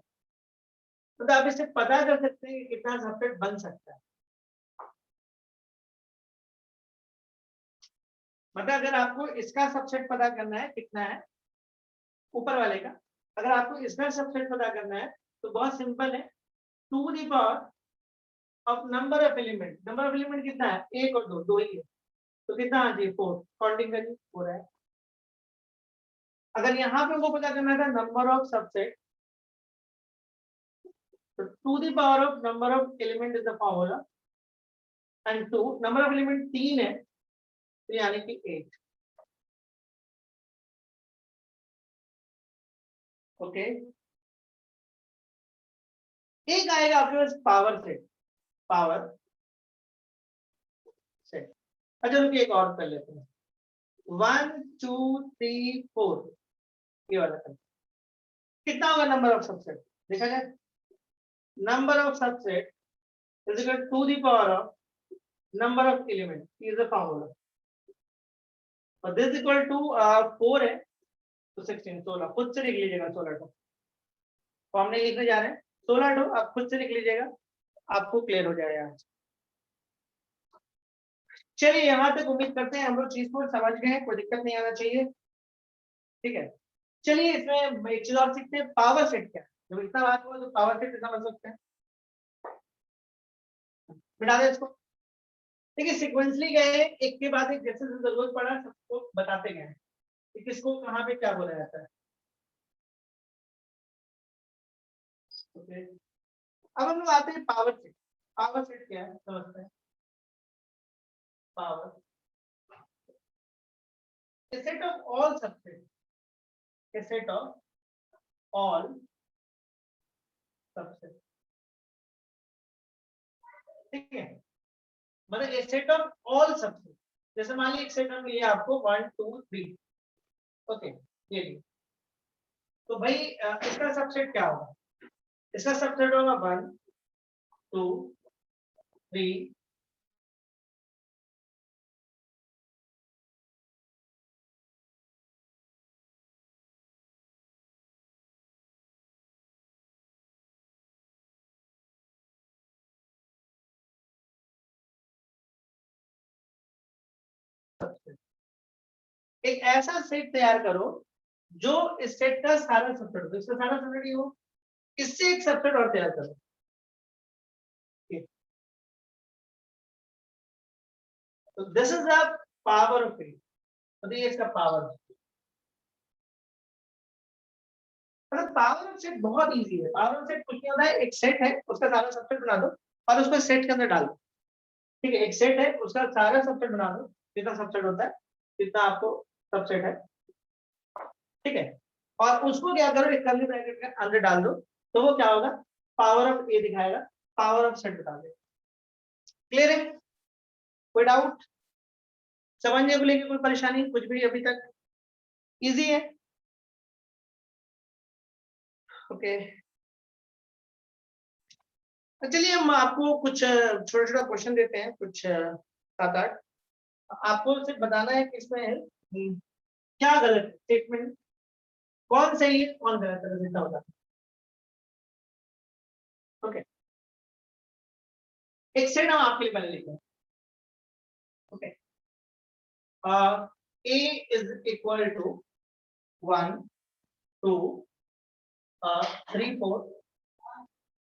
तो आप इससे पता कर सकते हैं कि कितना सबसेट बन सकता है। मतलब अगर आपको इसका सबसेट पता करना है कितना है ऊपर वाले का, अगर आपको इसका सबसेट पता करना है तो बहुत सिंपल है, two the power of number of element. Number of element कितना है? 1 और 2, 2 ही है, तो कितना आ जाए? 4। काउंटिंग करिए, 4 है। अगर यहाँ पे हमको पता करना था नंबर ऑफ सबसेट, तो two the power of number of element is the formula, and 2 number of element 3 है तो यानी कि 8। ओके, एक आएगा आपके पास पावर सेट, पावर सेट। अच्छा रुकिए एक और कर लेते हैं, 1 2 3 4, ये वाला कर। कितना होगा नंबर ऑफ सबसेट? देखा जाए, number of subset is equal to the power of number of element is the formula, और दिस इक्वल टू 4 है तो 16 16, खुद से लिख लीजिएगा 16 को, तो हम नहीं लिखने जा रहे हैं 16 टू, आप खुद से लिख लीजिएगा, आपको क्लियर हो जाएगा। चलिए यहाँ तक उम्मीद करते हैं हम लोग चीज को समझ गए हैं, कोई दिक्कत नहीं आना चाहिए, ठीक है। चलिए इसमें एक चीज और सीखते हैं, पावर सेट क्या है। जब इतना बात हुआ तो पावर सेट कितना बन सकते हैं, मिटा दे इसको। देखिए सिक्वेंसली गए, एक के बाद एक, जैसे जैसे जरूरत पड़ा सबको बताते गए कि किसको कहाँ पे क्या बोला जाता है। ओके, अब हम लोग आते हैं पावर सेट। पावर सेट क्या है समझते हैं। Power a set of all subsets, a set of all subsets, ठीक है, मतलब a set of all subsets। जैसे मान लीजिए एक सेट हम लिए आपको 1 2 3, ओके ये लिए, तो भाई इसका सबसेट क्या होगा, इसका सबसेट होगा 1 2 3 सबसेट। एक ऐसा सेट तैयार करो जो इस सेट का सारा सबसेट हो, इसका सारा सबसेट ही हो, इससे एक सबसेट और तैयार करो। तो this is the power of it, तो ये इसका पावर है। मतलब पावर ऑफ सेट बहुत इजी है। पावर ऑफ सेट कुछ नहीं होता है, एक सेट है उसका सारा सबसेट बना दो और उसको सेट के अंदर डाल दो, ठीक है। एक सेट है उसका सारा सबसेट बना दो, जितना सबसेट होता है जितना आपको सबसेट है, ठीक है, और उसको क्या करो एक कर्ली ब्रैकेट के अंदर डाल दो, तो वो क्या होगा, पावर ऑफ ए दिखाएगा, पावर ऑफ सेट बता दे। क्लियर है, कोई डाउट, समझने को लेके कोई परेशानी कुछ भी अभी तक, इजी है। ओके चलिए हम आपको कुछ छोटा छोटा क्वेश्चन देते हैं, कुछ 7 8, आपको सिर्फ बताना है कि इसमें क्या गलत स्टेटमेंट, कौन सही है कौन गलत है, जितना होता है। ओके एक सेट हम आपके लिए पहले लिखते हैं। Okay a is equal to 1 2 3 4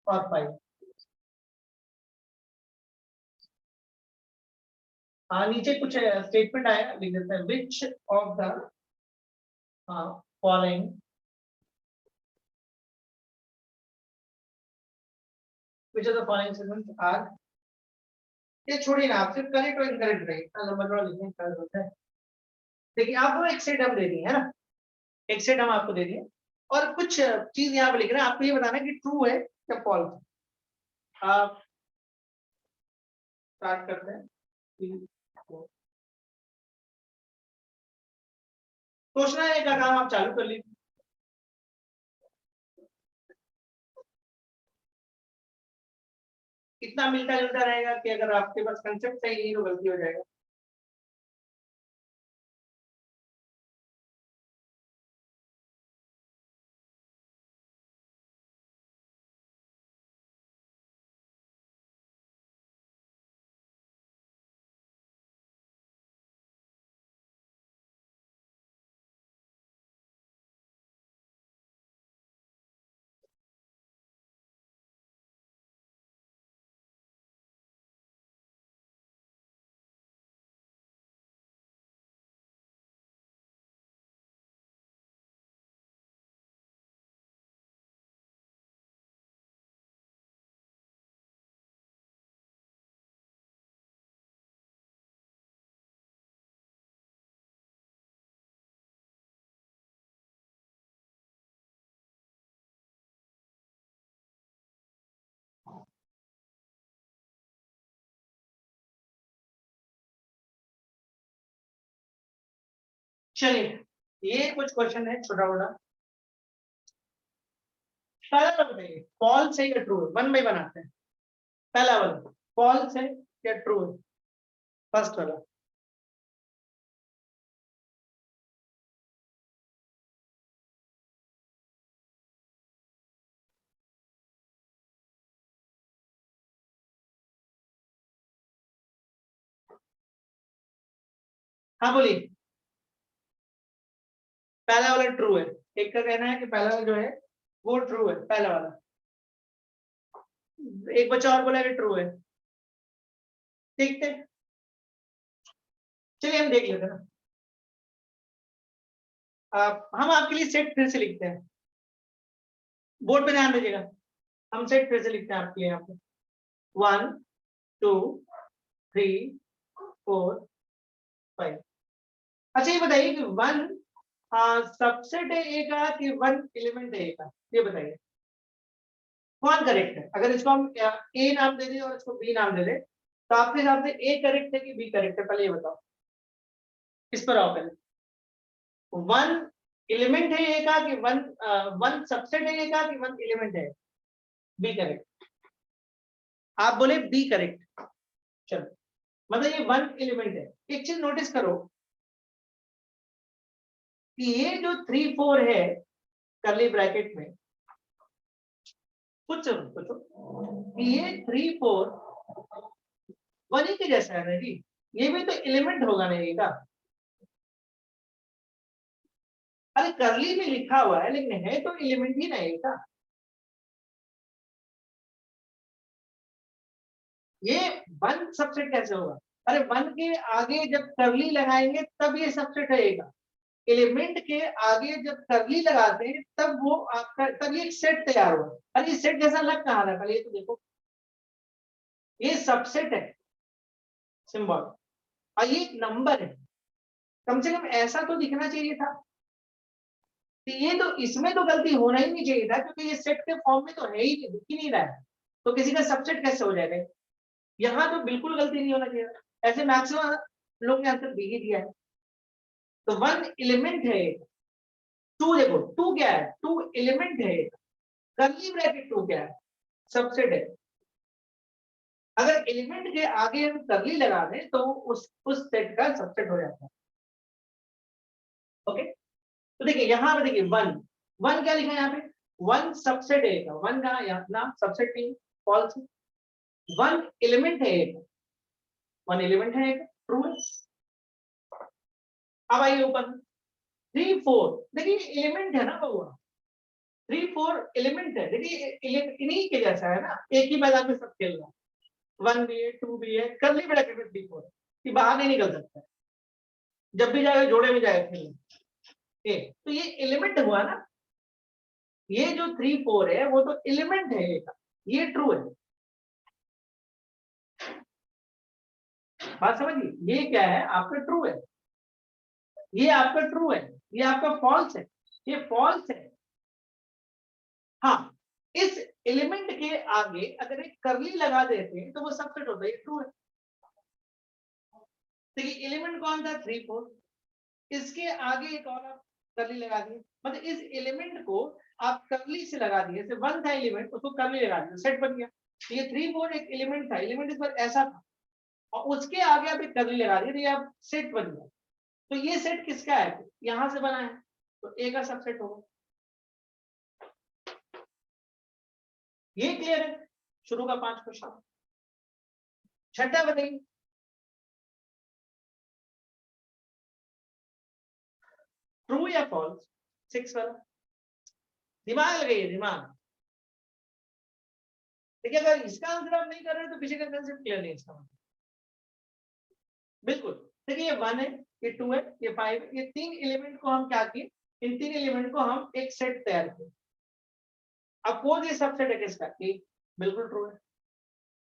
और 5। नीचे कुछ स्टेटमेंट आएगा, लिख देते हैं which of the following which of the following statements are, ये छोड़िए ना, आप सिर्फ करेक्ट और इनकरेक्ट रहिए, इतना लंबा थोड़ा लिखने का जरूरत है। देखिए आपको एक सेट हम दे दिए है ना, एक सेट हम आपको दे दिए और कुछ चीज यहाँ पे लिख रहे हैं, आपको ये बताना है कि ट्रू है या फॉल्स। आप स्टार्ट करते हैं, सोचना है का काम आप चालू कर लीजिए। इतना मिलता जुलता रहेगा कि अगर आपके पास कंसेप्ट सही नहीं तो गलती हो जाएगा। चलिए ये कुछ क्वेश्चन है छोटा मोटा। पहला वाला बताइए फॉल्स है या ट्रू है, 1 बाय 1 आते हैं। पहला वाला फॉल्स है या ट्रू है, फर्स्ट वाला। हाँ बोलिए। पहला वाला ट्रू है, एक का कहना है कि पहला वाला जो है वो ट्रू है, पहला वाला। एक बच्चा और बोला कि ट्रू है, देखते हैं। चलिए हम देख लेते हैं ना। हम आपके लिए सेट फिर से लिखते हैं, बोर्ड पे ध्यान दीजिएगा। हम सेट फिर से लिखते हैं आपके लिए यहाँ पे 1 2 3 4 5। अच्छा ये बताइए कि 1 सबसेट है ए का कि 1 एलिमेंट है ए का, ये बताइए कौन करेक्ट है। अगर इसको हम ए नाम दे दें और इसको बी नाम दे दें तो आपके हिसाब से ए करेक्ट है कि बी करेक्ट है, पहले ये बताओ। इस पर आओ पहले। 1 एलिमेंट है ए का कि 1 सबसेट है ए का कि 1 एलिमेंट है, बी करेक्ट। आप बोले बी करेक्ट, चलो मतलब ये 1 एलिमेंट है। एक चीज नोटिस करो कि ये जो 3 4 है कर्ली ब्रैकेट में, कुछ कि ये 3 4 1 ही के जैसा है ना जी, ये भी तो एलिमेंट होगा ना ये का। अरे कर्ली में लिखा हुआ है लेकिन है तो एलिमेंट ही ना ये का। ये 1 सबसेट कैसे होगा? अरे 1 के आगे जब कर्ली लगाएंगे तब ये सबसेट रहेगा। एलिमेंट के आगे जब कर्ली लगाते हैं तब वो आपका, तब ये सेट तैयार हुआ। अरे ये सेट जैसा लग कहाँ रहा है, पहले ये तो देखो, ये सबसेट है सिंबल और ये एक नंबर है। कम से कम ऐसा तो दिखना चाहिए था कि ये तो, इसमें तो गलती होना ही नहीं चाहिए था क्योंकि ये सेट के फॉर्म में तो है ही नहीं, दिख ही नहीं रहा है, तो किसी का सबसेट कैसे हो जाएगा? यहाँ तो बिल्कुल गलती नहीं होना चाहिए। ऐसे मैक्सिमम लोग ने आंसर दे ही दिया है। तो 1 एलिमेंट है, 2 देखो 2 क्या है, 2 एलिमेंट है, कर्ली ब्रैकेट 2 क्या है, सबसेट है। अगर एलिमेंट के आगे हम कर्ली लगा दें तो उस सेट का सबसेट हो जाता है। ओके, तो देखिए यहाँ पे देखिए 1 क्या लिखा है यहाँ पे, 1 सबसेट है का, 1 का यहाँ ना सबसेट नहीं, फॉल्स। 1 एलिमेंट है एक, 1 एलिमेंट है एक, ट्रू है। अब आइए ऊपर 3 4, देखिए एलिमेंट है ना बउआ, 3 4 एलिमेंट है, देखिए इन्हीं के जैसा है ना, एक ही मैदान में सब खेल रहा है। 1 भी है 2 भी है, कर्ली ब्रैकेट में 3 4 कि बाहर नहीं निकल सकता, जब भी जाएगा जोड़े में जाएगा खेलने। तो ये एलिमेंट हुआ ना, ये जो 3 4 है वो तो एलिमेंट है एक, ये ट्रू है। बात समझिए, ये क्या है आपका ट्रू है, ये आपका ट्रू है, ये आपका फॉल्स है, ये फॉल्स है। हाँ, इस एलिमेंट के आगे अगर एक कर्ली लगा देते हैं तो वो सबसेट होता है, ये ट्रू है। देखिए एलिमेंट कौन था, 3 4, इसके आगे एक और आप कर्ली लगा दिए, मतलब इस एलिमेंट को आप कर्ली से लगा दिए, जैसे 1 था एलिमेंट उसको कर्ली लगा दिया, सेट बन गया। ये 3 4 एक एलिमेंट था, एलिमेंट इस पर ऐसा था और उसके आगे आप एक कर्ली लगा दिए तो ये आप सेट बन गया। तो ये सेट किसका है, यहां से बना है, तो ए का सबसेट होगा। ये क्लियर है, शुरू का 5 क्वेश्चन। छठा बताइए, ट्रू या फॉल्स, 6 वाला, दिमाग लगाइए दिमाग। देखिए अगर इसका आंसर आप नहीं कर रहे तो पीछे का कंसेप्ट क्लियर नहीं इसका मतलब। बिल्कुल, देखिए ये 1 है, ये 2 है, ये 5 है, ये 3 एलिमेंट को हम क्या किए, इन 3 एलिमेंट को हम एक सेट तैयार किए। अब वो ये सबसेट है किसका, ए, बिल्कुल ट्रू है।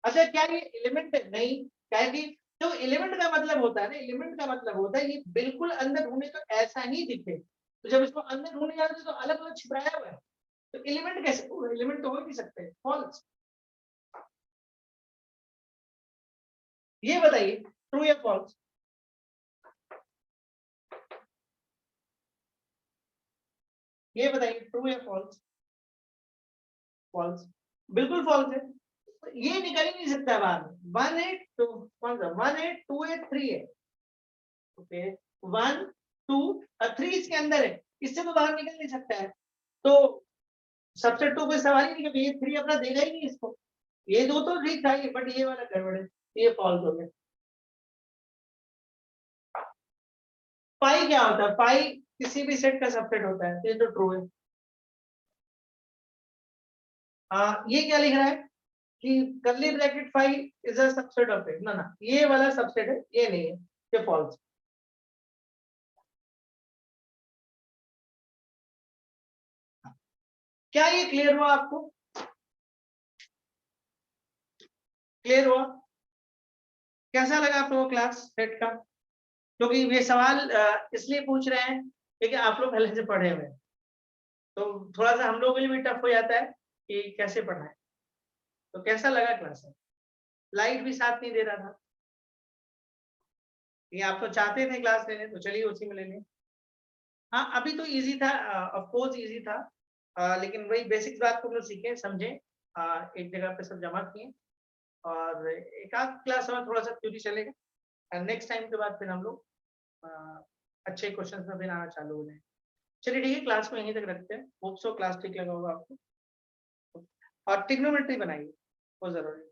अच्छा क्या ये एलिमेंट है, नहीं, क्या है कि जो एलिमेंट का मतलब होता है ना, एलिमेंट का मतलब होता है ये बिल्कुल अंदर ढूंढे तो ऐसा ही दिखे, तो जब इसको अंदर ढूंढने जाते हैं तो अलग अलग छिपाया हुआ है, तो एलिमेंट कैसे, एलिमेंट तो हो ही नहीं सकते, फॉल्स। ये बताइए ट्रू या फॉल्स, ये बताइए ट्रू या फॉल्स, फॉल्स, बिल्कुल फॉल्स है। तो ये निकल ही नहीं सकता बाहर। 1 है 2, कौन सा 1 है 2 है 3 है, ओके 1 2 और 3 इसके अंदर है, इससे तो बाहर निकल नहीं सकता है। तो सबसेट तो कोई सवाल ही नहीं, क्योंकि ये 3 अपना देगा ही नहीं इसको। ये दो तो ठीक था, बट ये वाला गड़बड़ है, ये फॉल्स हो गया। पाई क्या होता है, पाई किसी भी सेट का सबसेट होता है, ये तो ट्रू है। हाँ, ये क्या लिख रहा है कि curly bracket 5 is a subset of it, ना ना ये वाला सबसेट है, ये नहीं है, ये फॉल्स। क्या ये क्लियर हुआ आपको? क्लियर हुआ? कैसा लगा आप लोगों को क्लास सेट का? क्योंकि ये सवाल इसलिए पूछ रहे हैं क्योंकि आप लोग पहले से पढ़े हुए हैं, तो थोड़ा सा हम लोगों के लिए भी टफ हो जाता है कि कैसे पढ़ाएं। तो कैसा लगा क्लास में? लाइट भी साथ नहीं दे रहा था, ये आप तो चाहते थे क्लास लेने, तो चलिए उसी में ले लें। हाँ, अभी तो इजी था, ऑफ कोर्स इजी था, लेकिन वही बेसिक्स बात को हम लोग सीखे, समझे, एक जगह पे सब जमा किए, और एक आध क्लास में थोड़ा सा थ्योरी चलेगा, और नेक्स्ट टाइम के बाद फिर हम लोग अच्छे क्वेश्चंस में फिर आना चालू हो जाए। चलिए ठीक है, क्लास में यहीं तक रखते हैं। होप सो क्लास ठीक लगा होगा आपको, और ट्रिग्नोमेट्री बनाइए, बहुत जरूरी है।